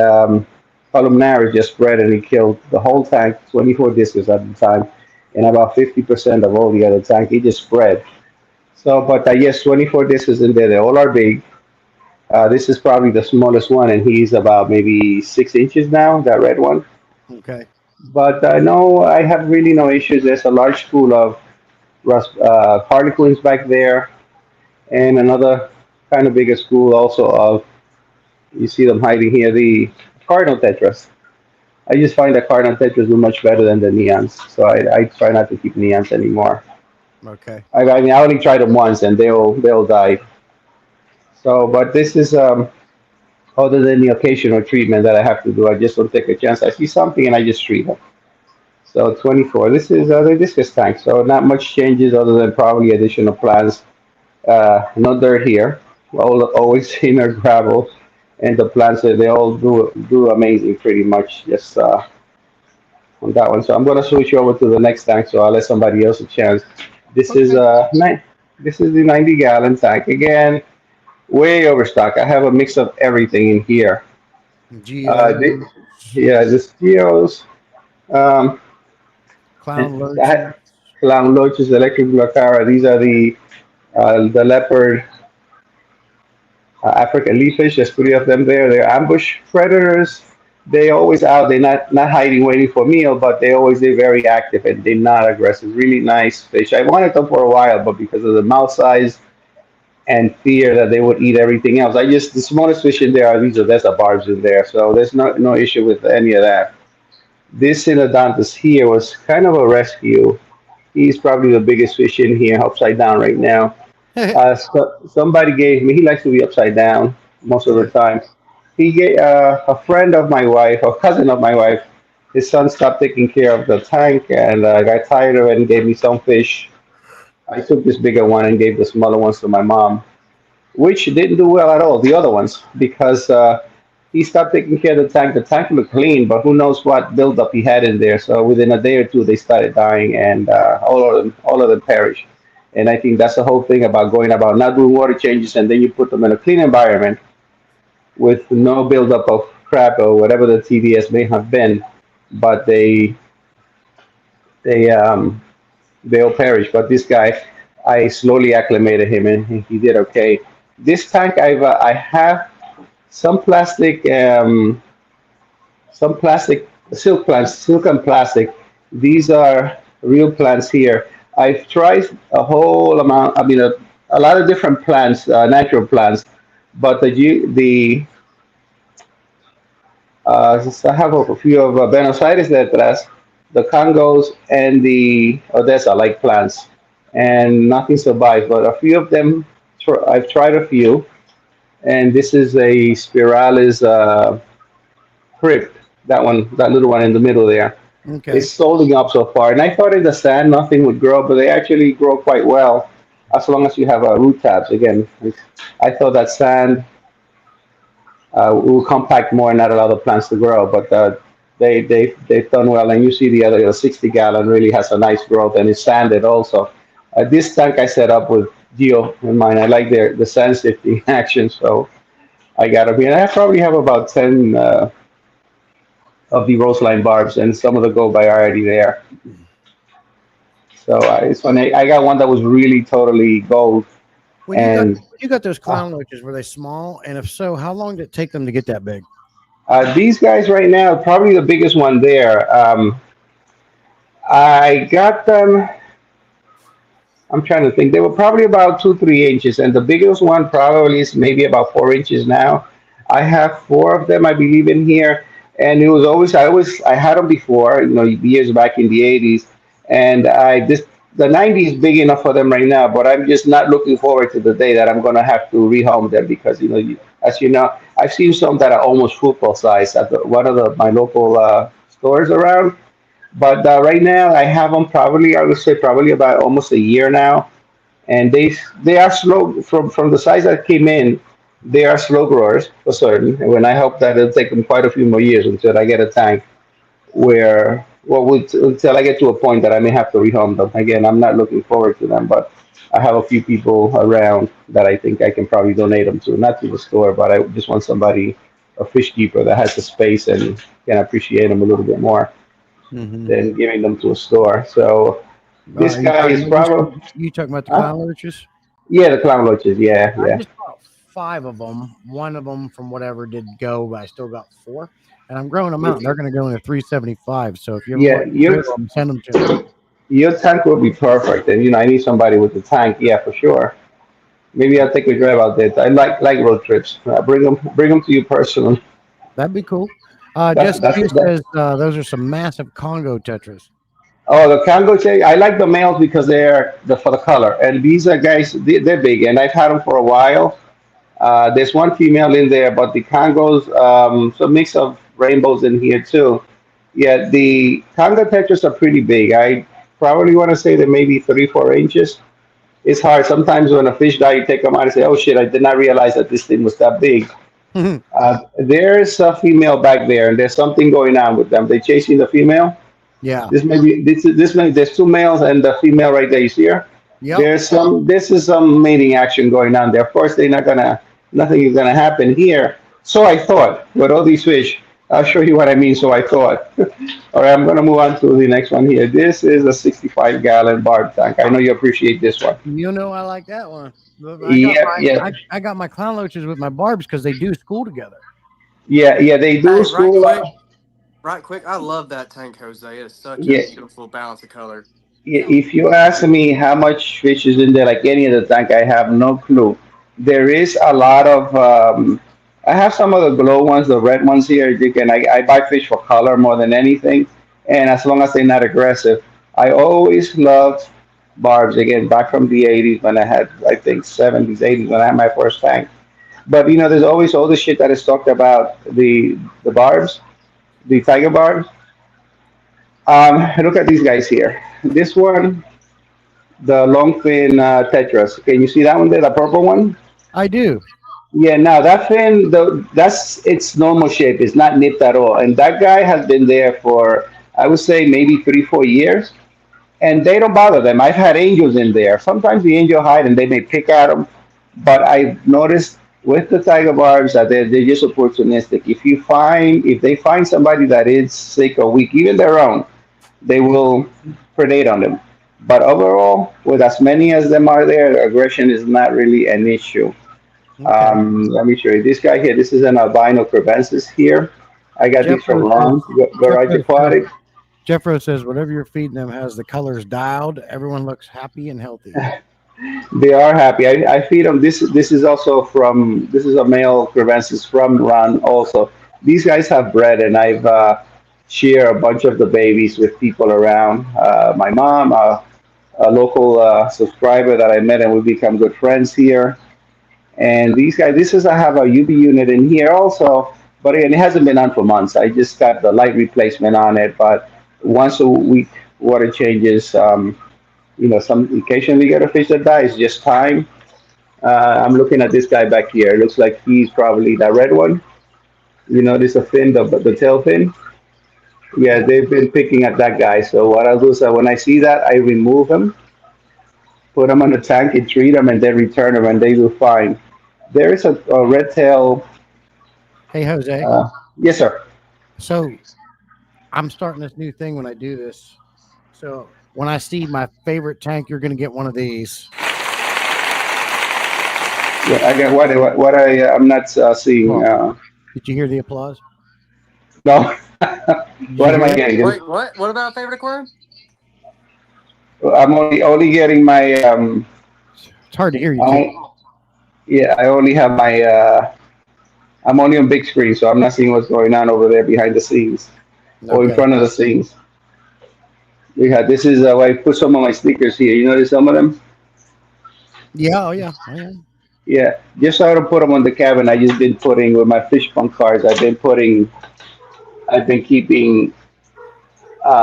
Speaker 9: columnaris just spread and it killed the whole tank, 24 discus at the time, and about 50% of all the other tank. It just spread. So, but yes, 24 discus in there. They all are big. This is probably the smallest one, and he's about maybe 6 inches now, that red one.
Speaker 1: Okay.
Speaker 9: But no, I have really no issues. There's a large school of harlequins back there, and another kind of bigger school also of, you see them hiding here, the cardinal tetras. I just find the cardinal tetras do much better than the neons, so I try not to keep neons anymore.
Speaker 1: Okay.
Speaker 9: I mean, I only tried them once, and they'll die. So, but this is other than the occasional treatment that I have to do, I just don't take a chance. I see something and I just treat them. So 24. This is the discus tank. So not much changes other than probably additional plants. No dirt here. Always inner gravel, and the plants they all do amazing pretty much. Just on that one. So I'm gonna switch over to the next tank. So I'll let somebody else a chance. This is this is the 90-gallon tank again. Way overstock. I have a mix of everything in here.
Speaker 1: Geos,
Speaker 9: Yeah, the geos.
Speaker 1: clown
Speaker 9: And
Speaker 1: loach.
Speaker 9: I had clown loaches, electric glaucara. These are the leopard African leaffish. There's three of them there. They're ambush predators. They always out. They're not hiding, waiting for meal, but they're very active and they're not aggressive. Really nice fish. I wanted them for a while, but because of the mouth size and fear that they would eat everything else, the smallest fish in there are these Odessa barbs in there. So there's no issue with any of that. This Synodontus here was kind of a rescue. He's probably the biggest fish in here, upside down right now. Somebody gave me. He likes to be upside down most of the time. He gave a friend of my wife, a cousin of my wife. His son stopped taking care of the tank and got tired of it and gave me some fish. I took this bigger one and gave the smaller ones to my mom, which didn't do well at all. The other ones because he stopped taking care of the tank. The tank looked clean, but who knows what buildup he had in there. So within a day or two, they started dying, and all of them perished. And I think that's the whole thing about going about not doing water changes, and then you put them in a clean environment with no buildup of crap or whatever the TDS may have been, but they'll perish. But this guy, I slowly acclimated him, and he did okay. This tank, I have some plastic, silk plants, silk and plastic. These are real plants here. I've tried a whole amount. I mean, a lot of different plants, natural plants, but I have a few of Buenos Aires letras, the Congos, and the Odessa like plants. and nothing survived. But a few of them, I've tried a few, and this is a Spiralis crypt. That one, that little one in the middle there.
Speaker 1: Okay.
Speaker 9: It's holding up so far. And I thought in the sand nothing would grow, but they actually grow quite well as long as you have root tabs. Again, I thought that sand will compact more and not allow the plants to grow, but they've done well. And you see the other, 60-gallon really has a nice growth and it's sanded also. This tank I set up with Geo in mind. I like the sand sifting action, so I got to be. And I probably have about 10 of the Roseline barbs, and some of the go by are already there. So it's funny. I got one that was really totally gold.
Speaker 1: When
Speaker 9: And
Speaker 1: you got those clown roaches, were they small? And if so, how long did it take them to get that big?
Speaker 9: these guys right now, probably the biggest one there. I got them. I'm trying to think. They were probably about 2-3 inches, and the biggest one probably is maybe about 4 inches now. I have 4 of them, I believe, in here, and it was always I had them before, years back in the '80s, and the '90s is big enough for them right now, but I'm just not looking forward to the day that I'm going to have to rehome them because as you know, I've seen some that are almost football size at one of my local stores around. But right now, I have them probably, I would say probably about almost a year now, and they are slow from the size that came in. They are slow growers for certain. And when I hope that it'll take them quite a few more years until I get a tank where, well, until I get to a point that I may have to rehome them. Again, I'm not looking forward to them, but I have a few people around that I think I can probably donate them to, not to the store, but I just want somebody, a fish keeper that has the space and can appreciate them a little bit more
Speaker 1: Mm-hmm.
Speaker 9: than giving them to a store. So this guy is probably
Speaker 1: You talking about the
Speaker 9: Huh?
Speaker 1: clown roaches?
Speaker 9: yeah, the clown roaches. Yeah,
Speaker 1: I
Speaker 9: yeah,
Speaker 1: just bought 5 of them. One of them from whatever did go, but I still got 4. And I'm growing them out. And they're going to go into 375. So if you ever
Speaker 9: yeah.
Speaker 1: want to get them, send them to me.
Speaker 9: Your tank will be perfect, and I need somebody with the tank. Yeah, for sure. Maybe I'll take a drive out there. I like road trips. Bring them to you personally.
Speaker 1: That'd be cool.
Speaker 9: That's
Speaker 1: Jessica P
Speaker 9: that.
Speaker 1: says those are some massive Congo tetras.
Speaker 9: Oh, the Congo check. I like the males because they're for the color, and these are guys. They're big, and I've had them for a while. There's one female in there, but the Congos, so a mix of rainbows in here too. Yeah, the Congo tetras are pretty big. I probably want to say they're maybe 3-4 inches. It's hard sometimes when a fish die, you take them out and say, "Oh shit, I did not realize that this thing was that big." There's a female back there, and there's something going on with them. They're chasing the female.
Speaker 1: Yeah.
Speaker 9: There's 2 males and the female right there. You see her?
Speaker 1: Yep.
Speaker 9: This is some mating action going on there. Of course, nothing is gonna happen here. So I thought, with all these fish, I'll show you what I mean. So I thought. All right, I'm gonna move on to the next one here. This is a 65-gallon barb tank. I know you appreciate this one.
Speaker 1: I like that one. I got my clown roaches with my barbs because they do school together.
Speaker 9: Yeah, they do
Speaker 7: Hey,
Speaker 9: school.
Speaker 7: right quick. I love that tank, Jose. It's such
Speaker 9: Yeah.
Speaker 7: a beautiful balance of color.
Speaker 9: If you ask me how much fish is in there, like any of the tank, I have no clue. There is a lot of. I have some of the glow ones, the red ones here. I buy fish for color more than anything, and as long as they're not aggressive. I always loved barbs. Again, back from the '80s when I had, I think '70s, '80s when I had my first tank. But there's always all the shit that is talked about the barbs, the tiger barbs. Look at these guys here. This one, the long fin tetras. Can you see that one there, the purple one?
Speaker 1: I do.
Speaker 9: Yeah, now that fin, that's its normal shape. It's not nipped at all. And that guy has been there for, I would say, maybe 3-4 years. And they don't bother them. I've had angels in there. Sometimes the angel hide and they may pick at them. But I've noticed with the tiger barbs that they're just opportunistic. If they find somebody that is sick or weak, even their own, they will predate on them. But overall, with as many as them are there, aggression is not really an issue.
Speaker 1: Okay.
Speaker 9: Let me show you this guy here. This is an albino crebensis here. I got these from Ron, Garage Aquatic.
Speaker 1: Jeffro says whatever you're feeding them has the colors dialed. Everyone looks happy and healthy.
Speaker 9: They are happy. I feed them. This is also this is a male crebensis from Ron also. These guys have bred, and I've shared a bunch of the babies with people around. My mom, a local subscriber that I met, and we become good friends here. And these guys, I have a UV unit in here also, but again, it hasn't been on for months. I just got the light replacement on it, but once a week, water changes. Some occasionally get a fish that dies, just time. I'm looking at this guy back here. It looks like he's probably the red one. You notice the fin, the tail fin? Yeah, they've been picking at that guy. So what I'll do is that when I see that, I remove him, put him on the tank and treat them, and then return them, and they do fine. There is a red tail.
Speaker 1: Hey, Jose.
Speaker 9: Yes, sir.
Speaker 1: So I'm starting this new thing when I do this. So when I see my favorite tank, you're going to get one of these.
Speaker 9: Yeah, I got I'm not seeing.
Speaker 1: Did you hear the applause?
Speaker 9: No. What am I getting?
Speaker 7: Wait, what? What about favorite aquarium?
Speaker 9: I'm only getting my.
Speaker 1: It's hard to hear you.
Speaker 9: Yeah, I only have my. I'm only on big screen, so I'm not seeing what's going on over there behind the scenes or in front of the scenes. This is where I put some of my stickers here. You notice some of them?
Speaker 1: Yeah, oh yeah.
Speaker 9: Yeah, just so I don't put them on the cabin. I just been putting with my fish pump cards. I've been keeping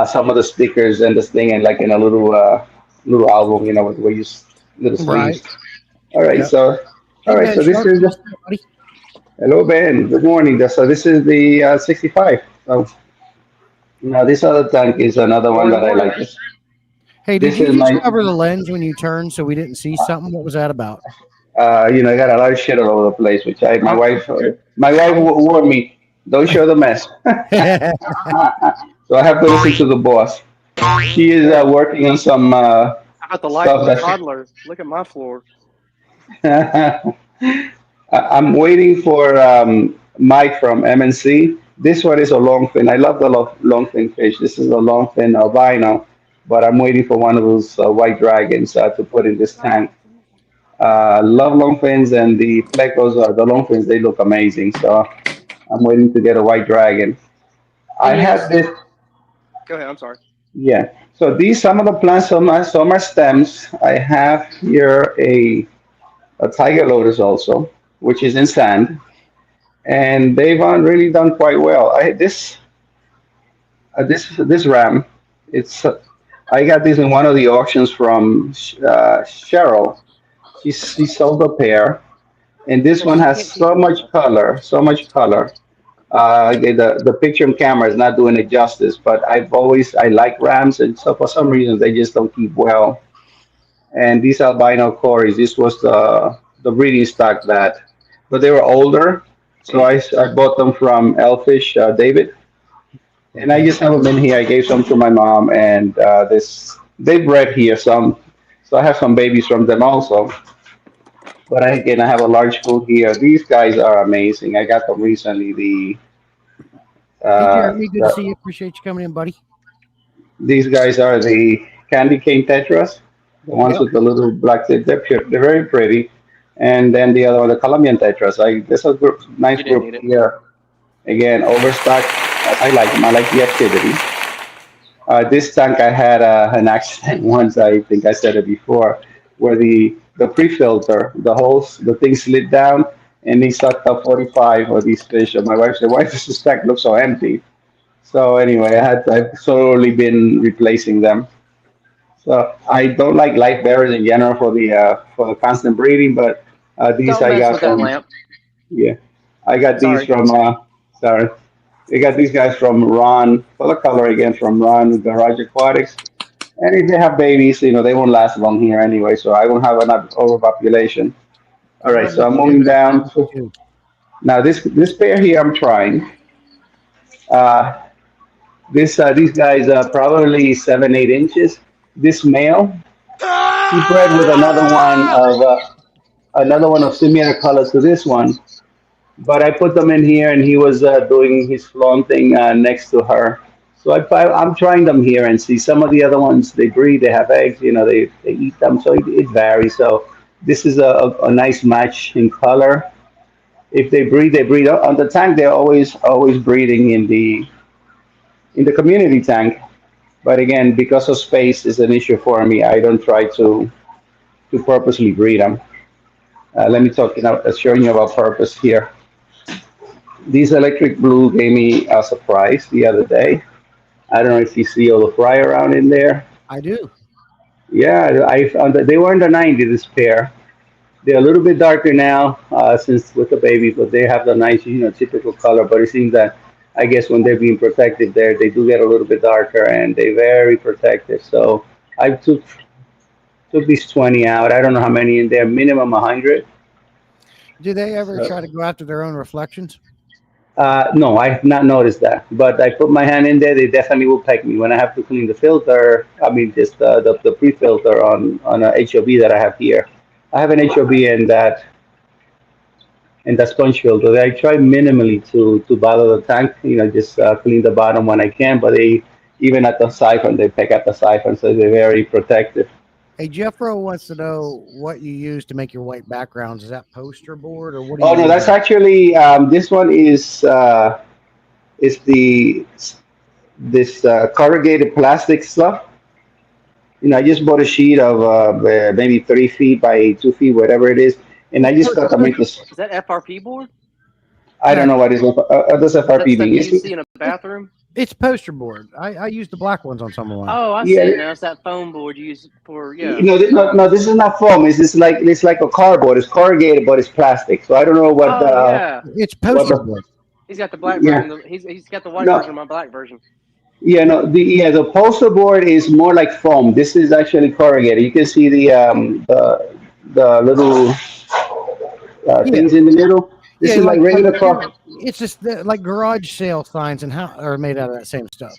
Speaker 9: some of the stickers and this thing, and like in a little album, where you little sleeves.
Speaker 1: Right.
Speaker 9: All right, so
Speaker 1: Ben,
Speaker 9: so this is hello Ben. Good morning. So this is the 65. So now this other tank is another one that I like.
Speaker 1: Hey, did you just cover the lens when you turned so we didn't see something? What was that about?
Speaker 9: I got a lot of shit all over the place, which my wife warned me, don't show the mess. So I have to listen to the boss. She is working on some
Speaker 2: How about the life of a toddler? Look at my floor.
Speaker 9: I'm waiting for Mike from MNC. This one is a longfin. I love the longfin fish. This is a longfin albino, but I'm waiting for one of those white dragons to put in this tank. Love longfins, and the plecos are the longfins. They look amazing. So I'm waiting to get a white dragon. I have this.
Speaker 2: Go ahead. I'm sorry.
Speaker 9: Yeah. So some of the plants, some are stems. I have here a tiger lotus also, which is in sand, and they've really done quite well. This ram, I got this in one of the auctions from Cheryl. She sold a pair, and this one has so much color. The picture on camera is not doing it justice, but I like rams, and so for some reason they just don't keep well. And these albino cories, this was the breeding stock but they were older, so I bought them from Elfish David, and I just have them in here. I gave some to my mom, and they bred here some, so I have some babies from them also. But I have a large pool here. These guys are amazing. I got them recently.
Speaker 1: Jeremy, good to see you. Appreciate you coming in, buddy. These
Speaker 9: guys are the candy cane tetras, the ones with the little black tip. They're very pretty. And then the other one, the Colombian tetras. This is a nice group here. Again, overstock. I like them. I like the activity. This tank, I had an accident once. I think I said it before, where the pre-filter, the thing slid down, and he sucked up 45 of these fish. And my wife said, "Why does this tank look so empty?" So anyway, I've slowly been replacing them. So I don't like light bearers in general for the constant breeding, but these I got from. Yeah, I got these from. Sorry, I got these guys from Ron, full of color again, from Ron Garage Aquatics. And if they have babies, they won't last long here anyway, so I won't have enough overpopulation. All right, so I'm moving down. Now this pair here, I'm trying. These guys are probably 7-8 inches. This male, he bred with another one of similar color to this one, but I put them in here, and he was doing his flaunting next to her. So I'm trying them here and see. Some of the other ones, they breed, they have eggs, they eat them, so it varies. So this is a nice match in color. If they breed on the tank. They're always breeding in the community tank. But again, because of space is an issue for me, I don't try to purposely breed them. Let me talk, showing you about purpose here. These electric blue gave me a surprise the other day. I don't know if you see all the fry around in there.
Speaker 1: I do.
Speaker 9: Yeah, I found that they were in the 90s, this pair. They're a little bit darker now since with the baby, but they have the nice, typical color. But it seems that I guess when they're being protected there, they do get a little bit darker and they're very protective. So I took these 20 out. I don't know how many in there, minimum 100.
Speaker 1: Do they ever try to go after their own reflections?
Speaker 9: No, I have not noticed that. But I put my hand in there, they definitely will peck me. When I have to clean the filter, I mean, just the pre-filter on a HOB that I have here. I have an HOB and that sponge filter. I try minimally to bottle the tank, just clean the bottom when I can. But they, even at the siphon, they peck at the siphon, so they're very protective.
Speaker 1: Hey, Jeffro wants to know what you use to make your white backgrounds. Is that poster board or what? Do you
Speaker 9: Oh no,
Speaker 1: use?
Speaker 9: that's actually this one is this corrugated plastic stuff. I just bought a sheet of maybe 3 feet by 2 feet, whatever it is, and I just thought to make this.
Speaker 2: Is that FRP board?
Speaker 9: I don't know what is this
Speaker 2: Is that
Speaker 9: FRP
Speaker 2: stuff
Speaker 9: being.
Speaker 2: you see in a bathroom?
Speaker 1: It's poster board. I use the black ones on some of mine.
Speaker 2: Oh, I see
Speaker 9: Yeah.
Speaker 2: it now. It's that foam board you use for, yeah.
Speaker 9: No, this is not foam. It's like a cardboard. It's corrugated, but it's plastic. So I don't know what.
Speaker 2: Oh, yeah.
Speaker 1: It's poster
Speaker 9: the-
Speaker 1: board.
Speaker 2: He's got the black
Speaker 9: Yeah.
Speaker 2: version. He's got the white
Speaker 9: No.
Speaker 2: version of my black version.
Speaker 9: Yeah, no, the poster board is more like foam. This is actually corrugated. You can see the little things in the middle. This is like regular car.
Speaker 1: It's just like garage sale signs and how are made out of that same stuff.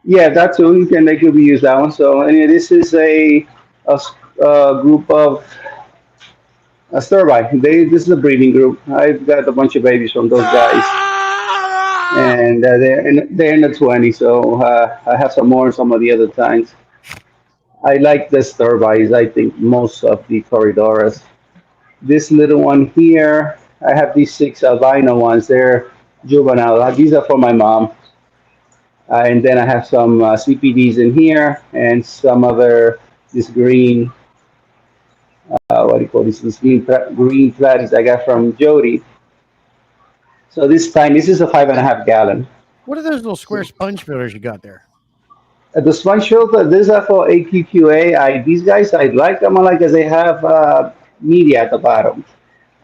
Speaker 9: Yeah, that too. They could be used that one. So anyway, this is a group of Sturby. This is a breeding group. I've got a bunch of babies from those guys, and they're in the 20s. So I have some more some of the other times. I like the Sturbys. I think most of the Corridoras. This little one here, I have these 6 albino ones. They're juvenile. These are for my mom. And then I have some CPDs in here and some other, this green, what do you call this? This green platypus I got from Jody. So this is a 5.5 gallon.
Speaker 1: What are those little square sponge filters you got there?
Speaker 9: The sponge filter, these are for AQQA. These guys, I like them because they have media at the bottom.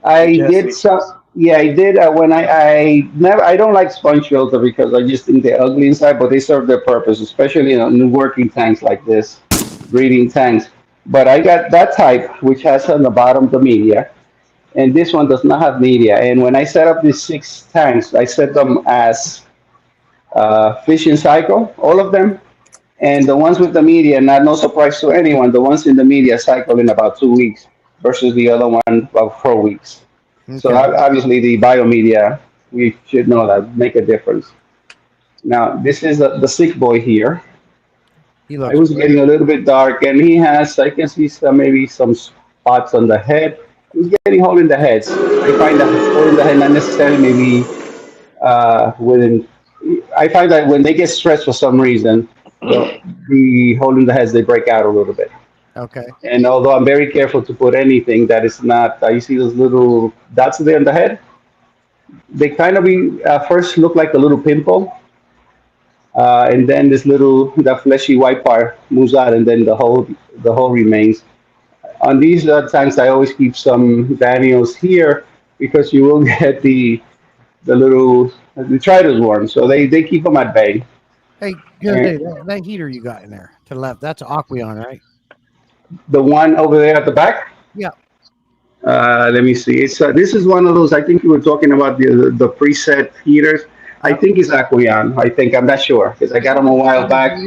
Speaker 9: I did some. Yeah, I did when I don't like sponge filter because I just think they're ugly inside, but they serve their purpose, especially in working tanks like this, breeding tanks. But I got that type, which has on the bottom the media, and this one does not have media. And when I set up these 6 tanks, I set them as fishing cycle, all of them. And the ones with the media, no surprise to anyone, the ones in the media cycle in about 2 weeks versus the other one about 4 weeks.
Speaker 1: Okay.
Speaker 9: So obviously the biomedia, we should know that make a difference. Now this is the sick boy here.
Speaker 1: He
Speaker 9: I
Speaker 1: looks
Speaker 9: was getting a little bit dark, and he has, I can see maybe some spots on the head. He's getting hole in the heads. I find that hole in the head not necessarily maybe I find that when they get stressed for some reason, the hole in the heads, they break out a little bit.
Speaker 1: okay.
Speaker 9: And although I'm very careful to put anything that is not, you see those little dots there on the head? They kind of first look like a little pimple. And then that fleshy white part moves out, and then the whole remains. On these tanks, I always keep some Daniels here because you will get the little detritus worms. So they keep them at bay.
Speaker 1: Hey, good that heater you got in there to the left, that's Aqueon, right?
Speaker 9: The one over there at the back?
Speaker 1: Yeah.
Speaker 9: Let me see. It's this is one of those. I think you were talking about the preset heaters. I think it's Aqueon. I'm not sure because I got them a while back.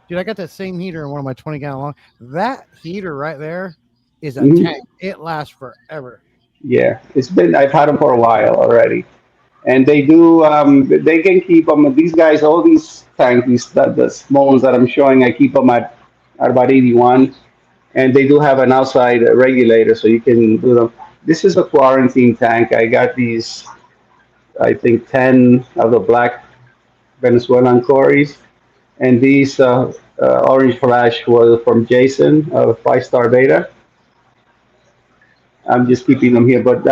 Speaker 1: Dude, I got that same heater in one of my 20-gallon long. That heater right there is a
Speaker 9: Mhm.
Speaker 1: tank. It lasts forever.
Speaker 9: Yeah, I've had them for a while already, and they do. They can keep them. These guys, all these tanks, the small ones that I'm showing, I keep them at about 81, and they do have an outside regulator, so you can do them. This is a quarantine tank. I got these, I think 10 of the black Venezuelan Cories. And these orange flash was from Jason of 5 Star Beta. I'm just keeping them here, but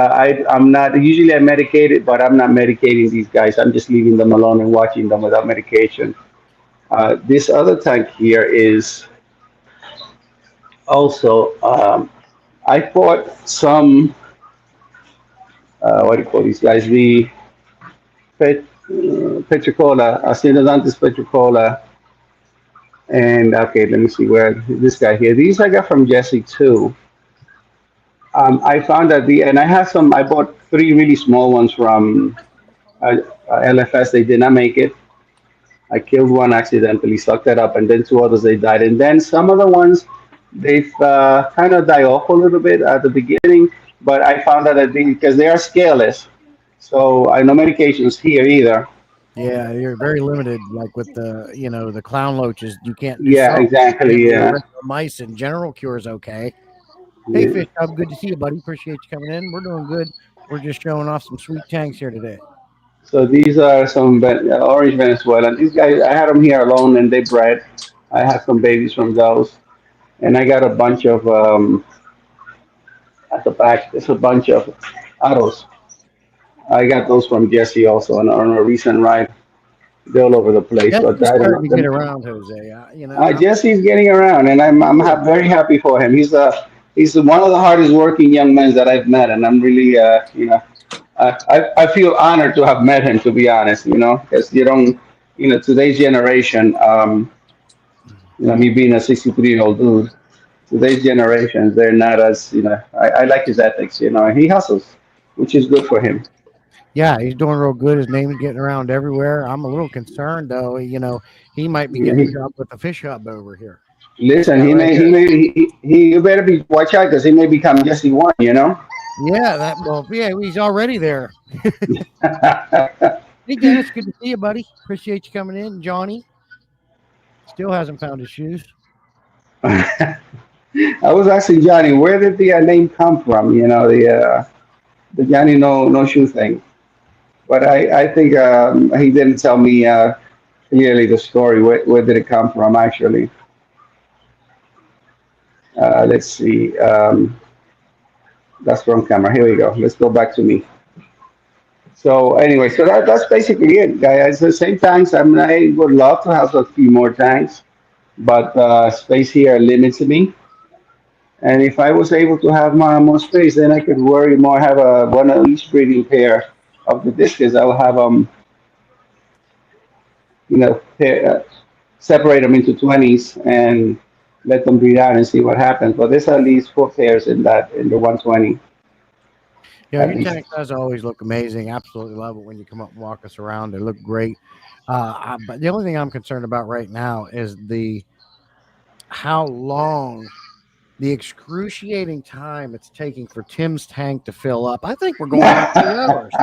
Speaker 9: I'm not, usually I medicate it, but I'm not medicating these guys. I'm just leaving them alone and watching them without medication. This other tank here is also, I bought some, what do you call these guys? The Petricola, Acidodantis Petricola. And okay, let me see where this guy here. These I got from Jesse too. I found that and I have some, I bought 3 really small ones from LFS. They did not make it. I killed one accidentally, sucked that up, and then 2 others, they died. And then some of the ones, they've kind of die off a little bit at the beginning, but I found out that because they are scaleless, so I no medications here either.
Speaker 1: Yeah, you're very limited. Like with the clown loaches, you can't do
Speaker 9: Yeah,
Speaker 1: soap.
Speaker 9: exactly.
Speaker 1: You can't do
Speaker 9: Yeah.
Speaker 1: regular mice, and general cure is okay. Hey,
Speaker 9: Yeah.
Speaker 1: Fish Hub, good to see you, buddy. Appreciate you coming in. We're doing good. We're just showing off some sweet tanks here today.
Speaker 9: So these are some orange Venezuelan. These guys, I had them here alone, and they bred. I had some babies from those, and I got a bunch of at the back. There's a bunch of autos. I got those from Jesse also on a recent ride. They're all over the place,
Speaker 1: That's
Speaker 9: but
Speaker 1: just
Speaker 9: I don't
Speaker 1: starting to get
Speaker 9: know.
Speaker 1: around, Jose. I'm
Speaker 9: Jesse's getting around, and I'm very happy for him. He's one of the hardest working young men that I've met, and I'm really I feel honored to have met him, to be honest. Because you don't, today's generation. Me being a 63-year-old dude, today's generations, they're not as I like his ethics. He hustles, which is good for him.
Speaker 1: Yeah, he's doing real good. His name's getting around everywhere. I'm a little concerned though. He might be
Speaker 9: Yeah,
Speaker 1: getting a job with the Fish Hub over here.
Speaker 9: listen,
Speaker 1: Yeah,
Speaker 9: he
Speaker 1: right
Speaker 9: may
Speaker 1: there.
Speaker 9: you better be watch out because he may become Jesse one.
Speaker 1: Yeah, he's already there. Hey, Dennis, good to see you, buddy. Appreciate you coming in. Johnny still hasn't found his shoes.
Speaker 9: I was asking Johnny, where did the name come from? The Johnny no shoe thing. But I think he didn't tell me clearly the story. Where did it come from, actually? Let's see. That's from camera. Here we go. Let's go back to me. So anyway, so that's basically it, guys. The same tanks. I mean, I would love to have a few more tanks, but space here limits me. And if I was able to have more space, then I could worry more. Have one of each breeding pair of the discus. I will have separate them into 20s and let them breed out and see what happens. But there's at least 4 pairs in the 120.
Speaker 1: Yeah,
Speaker 9: At
Speaker 1: your
Speaker 9: least.
Speaker 1: tank does always look amazing. Absolutely love it when you come up and walk us around. They look great. But the only thing I'm concerned about right now is how long, the excruciating time it's taking for Tim's tank to fill up. I think we're going on 2 hours.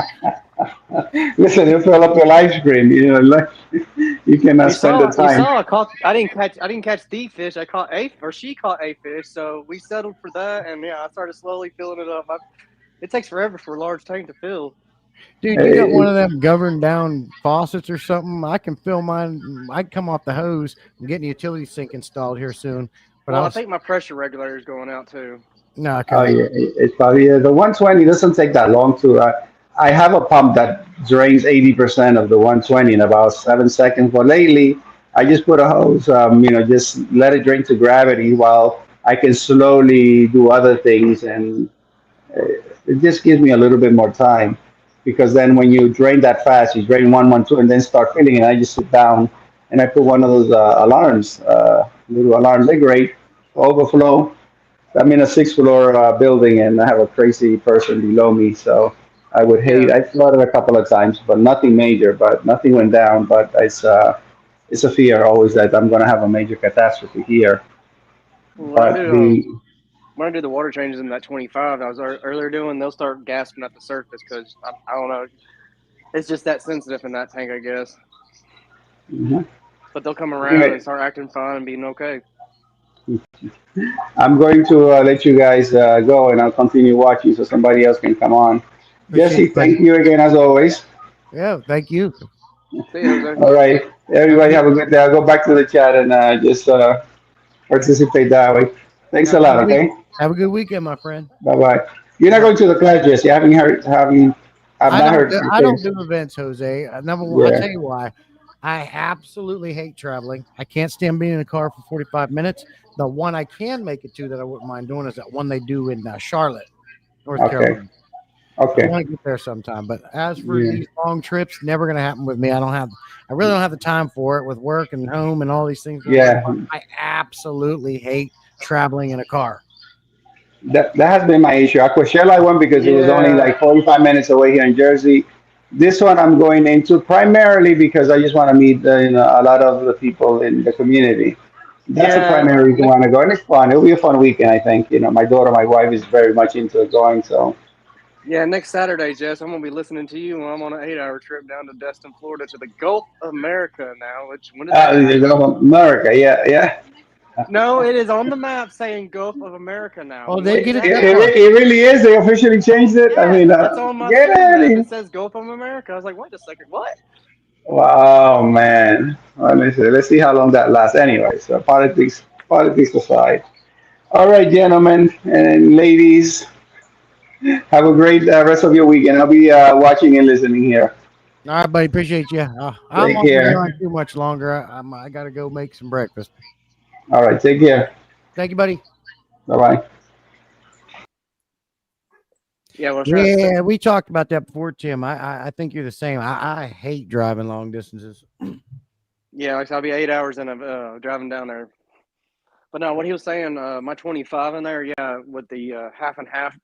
Speaker 9: Listen, you fill up your live stream. You cannot spend the
Speaker 2: You
Speaker 9: time.
Speaker 2: saw. I didn't catch the fish. I caught she caught a fish. So we settled for that, and yeah, I started slowly filling it up. It takes forever for a large tank to fill.
Speaker 1: Dude, you got one of them governed down faucets or something? I can fill mine. I can come off the hose. I'm getting a utility sink installed here soon. But
Speaker 2: Well, I think my pressure regulator is going out too.
Speaker 1: no,
Speaker 9: Oh yeah, it's probably the 120 doesn't take that long to. I have a pump that drains 80% of the 120 in about 7 seconds. But lately, I just put a hose. Just let it drain to gravity while I can slowly do other things, and it just gives me a little bit more time. Because then when you drain that fast, you drain 112 and then start filling it. I just sit down and I put one of those alarms, little alarms. They're great. Overflow. I'm in a 6th floor building and I have a crazy person below me. So I would hate,
Speaker 2: Yeah.
Speaker 9: I flooded a couple of times, but nothing major, but nothing went down. But it's a fear always that I'm going to have a major catastrophe here.
Speaker 2: When I
Speaker 9: But
Speaker 2: do the water changes in that 25, I was earlier doing, they'll start gasping at the surface because I don't know. It's just that sensitive in that tank, I guess.
Speaker 9: Mhm.
Speaker 2: But they'll come around
Speaker 9: Anyway.
Speaker 2: and start acting fine and being okay.
Speaker 9: I'm going to let you guys go and I'll continue watching so somebody else can come on.
Speaker 1: Appreciate
Speaker 9: Jesse,
Speaker 1: it, buddy.
Speaker 9: thank you again as always.
Speaker 1: Yeah, thank you.
Speaker 2: See you, Jose.
Speaker 9: All right. Everybody have a good day. I'll go back to the chat and just participate that way. Thanks
Speaker 1: Yeah,
Speaker 9: a lot. Okay.
Speaker 1: have a good weekend, my friend.
Speaker 9: Bye bye. You're not
Speaker 1: Bye.
Speaker 9: going to the class, Jesse. I haven't heard. I've not heard. You
Speaker 1: I
Speaker 9: say
Speaker 1: don't do events, Jose. Number one, I'll
Speaker 9: yeah.
Speaker 1: tell you why. I absolutely hate traveling. I can't stand being in a car for 45 minutes. The one I can make it to that I wouldn't mind doing is that one they do in Charlotte, North
Speaker 9: Okay.
Speaker 1: Carolina. I
Speaker 9: Okay.
Speaker 1: want to get there sometime. But as for
Speaker 9: Yeah.
Speaker 1: these long trips, never going to happen with me. I really don't have the time for it with work and home and all these things going
Speaker 9: Yeah.
Speaker 1: on. I absolutely hate traveling in a car.
Speaker 9: That has been my issue. Aquashella I went because it was only
Speaker 2: Yeah.
Speaker 9: like 45 minutes away here in Jersey. This one I'm going into primarily because I just want to meet a lot of the people in the community. That's the
Speaker 2: Yeah.
Speaker 9: primary reason why I go, and it's fun. It'll be a fun weekend, I think. My daughter, my wife is very much into going. So
Speaker 2: Yeah, next Saturday, Jess, I'm gonna be listening to you when I'm on an 8-hour trip down to Destin, Florida, to the Gulf of America now. When did that
Speaker 9: you
Speaker 2: happen?
Speaker 9: go America, yeah, yeah.
Speaker 2: No, it is on the map saying Gulf of America now.
Speaker 1: Oh,
Speaker 2: When
Speaker 1: they
Speaker 2: did
Speaker 1: get it
Speaker 2: that
Speaker 9: It,
Speaker 1: that
Speaker 9: it,
Speaker 1: far.
Speaker 2: happen?
Speaker 9: re- it really is. They officially changed it. I
Speaker 2: Yeah,
Speaker 9: mean,
Speaker 2: it's on my
Speaker 9: get
Speaker 2: city
Speaker 9: out of
Speaker 2: map.
Speaker 9: here.
Speaker 2: It says Gulf of America. I was like, wait a second, what?
Speaker 9: Wow, man. Let's see how long that lasts. Anyway, so politics aside. All right, gentlemen and ladies, have a great rest of your weekend. I'll be watching and listening here.
Speaker 1: All right, buddy. Appreciate you. I'm
Speaker 9: Take
Speaker 1: not going to be on
Speaker 9: care.
Speaker 1: too much longer. I got to go make some breakfast.
Speaker 9: All right, take care.
Speaker 1: Thank you, buddy.
Speaker 9: Bye bye.
Speaker 2: Yeah, well, trying to say,
Speaker 1: Yeah, we talked about that before, Tim. I think you're the same. I hate driving long distances.
Speaker 2: yeah, like I'll be 8 hours in driving down there. But no, what he was saying, my 25 in there, yeah, with the half and half.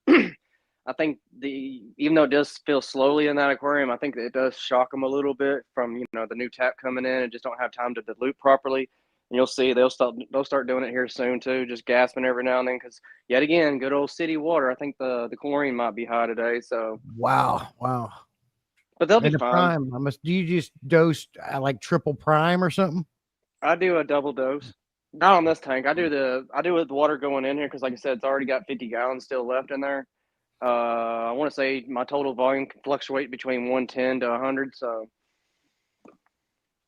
Speaker 2: I think even though it does feel slowly in that aquarium, I think it does shock them a little bit from the new tap coming in and just don't have time to dilute properly. And you'll see they'll start doing it here soon too, just gasping every now and then because yet again, good old city water. I think the chlorine might be high today, so
Speaker 1: Wow.
Speaker 2: but they'll be
Speaker 1: And the
Speaker 2: fine.
Speaker 1: prime, do you just dose like triple prime or something?
Speaker 2: I do a double dose. Not on this tank. I do with the water going in here because, like I said, it's already got 50 gallons still left in there. I want to say my total volume can fluctuate between 110 to 100. So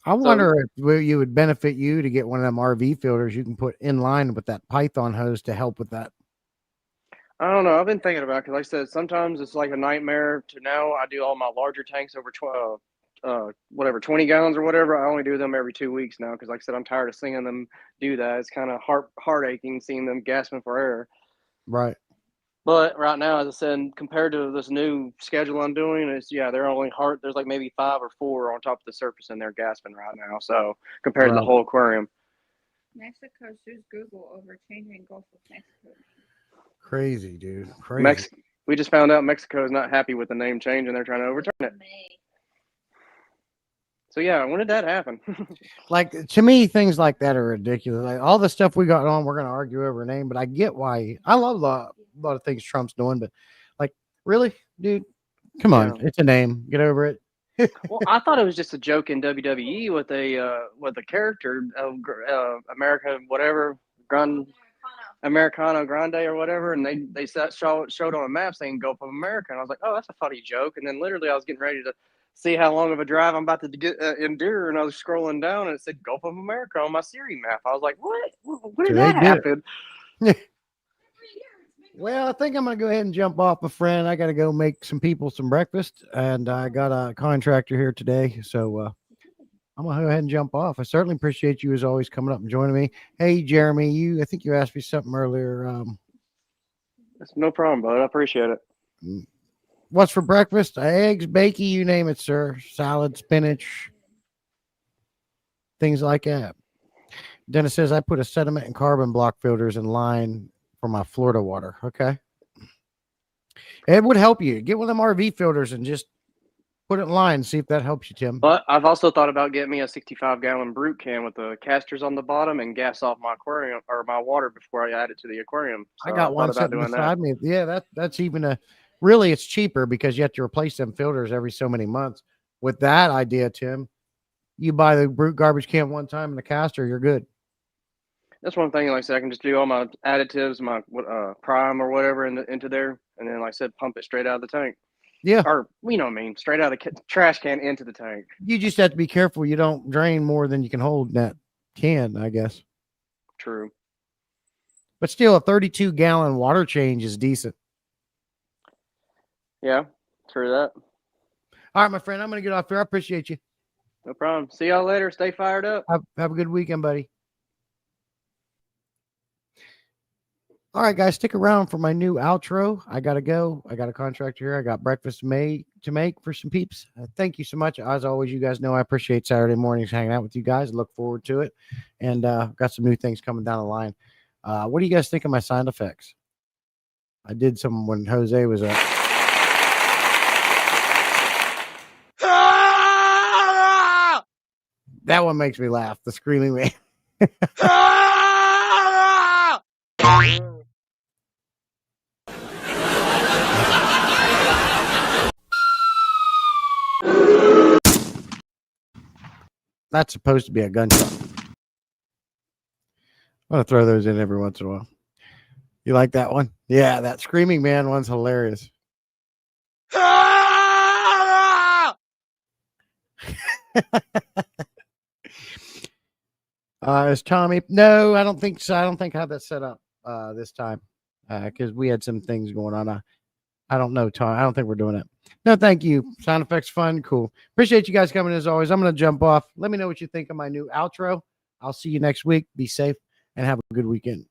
Speaker 1: I wonder if you would benefit you to get one of them RV filters you can put in line with that Python hose to help with that.
Speaker 2: I don't know. I've been thinking about it because, like I said, sometimes it's like a nightmare. To now, I do all my larger tanks over 20 gallons or whatever. I only do them every 2 weeks now because, like I said, I'm tired of seeing them do that. It's kind of heart aching seeing them gasping for air.
Speaker 1: Right.
Speaker 2: But right now, as I said, compared to this new schedule I'm doing, they're only there's like maybe 5 or 4 on top of the surface and they're gasping right now. So compared to the
Speaker 1: Right.
Speaker 2: whole aquarium.
Speaker 4: Mexico sues Google over changing Gulf of Mexico.
Speaker 1: Crazy, dude. Crazy.
Speaker 2: We just found out Mexico is not happy with the name change and they're trying to overturn it. So yeah, when did that happen?
Speaker 1: Like, to me, things like that are ridiculous. Like all the stuff we got on, we're gonna argue over a name, but I get why. I love a lot of things Trump's doing, but like, really, dude, come on,
Speaker 2: Yeah.
Speaker 1: it's a name. Get over it.
Speaker 2: Well, I thought it was just a joke in WWE with a character of America whatever Americano Grande or whatever, and they showed on a map saying Gulf of America, and I was like, oh, that's a funny joke. And then literally I was getting ready to see how long of a drive I'm about to get endure, and I was scrolling down and it said Gulf of America on my Siri map. I was like, what? When did
Speaker 1: So they
Speaker 2: that
Speaker 1: did it.
Speaker 2: happen?
Speaker 1: Well, I think I'm gonna go ahead and jump off, my friend. I gotta go make some people some breakfast, and I got a contractor here today, so I'm gonna go ahead and jump off. I certainly appreciate you as always coming up and joining me. Hey, Jeremy, I think you asked me something earlier.
Speaker 2: It's no problem, bud. I appreciate it.
Speaker 1: What's for breakfast? Eggs, bacon, you name it, sir. Salad, spinach, things like that. Dennis says I put a sediment and carbon block filters in line for my Florida water. Okay. It would help you. Get one of them RV filters and just put it in line. See if that helps you, Tim.
Speaker 2: But I've also thought about getting me a 65-gallon brute can with the casters on the bottom and gas off my aquarium or my water before I add it to the aquarium. So
Speaker 1: I got one sitting beside me. Yeah, that's even really it's cheaper because you have to replace them filters every so many months. With that idea, Tim, you buy the brute garbage can one time and the caster, you're good.
Speaker 2: That's one thing. Like I said, I can just do all my additives, my prime or whatever into there, and then, like I said, pump it straight out of the tank.
Speaker 1: Yeah.
Speaker 2: Or, you know what I mean, straight out of the trash can into the tank.
Speaker 1: You just have to be careful. You don't drain more than you can hold in that can, I guess.
Speaker 2: True.
Speaker 1: But still, a 32-gallon water change is decent.
Speaker 2: Yeah, true that.
Speaker 1: All right, my friend, I'm going to get off here. I appreciate you.
Speaker 2: No problem. See y'all later. Stay fired up.
Speaker 1: Have a good weekend, buddy. All right, guys, stick around for my new outro. I got to go. I got a contract here. I got breakfast to make for some peeps. Thank you so much. As always, you guys know I appreciate Saturday mornings hanging out with you guys. Look forward to it. And got some new things coming down the line. What do you guys think of my sound effects? I did some when Jose was up. That one makes me laugh. The screaming man. That's supposed to be a gunshot. I'm going to throw those in every once in a while. You like that one? Yeah, that screaming man one's hilarious. Is Tommy? No, I don't think so. I don't think I have that set up this time because we had some things going on. I don't know, Tom. I don't think we're doing it. No, thank you. Sound effects fun. Cool. Appreciate you guys coming as always. I'm going to jump off. Let me know what you think of my new outro. I'll see you next week. Be safe and have a good weekend.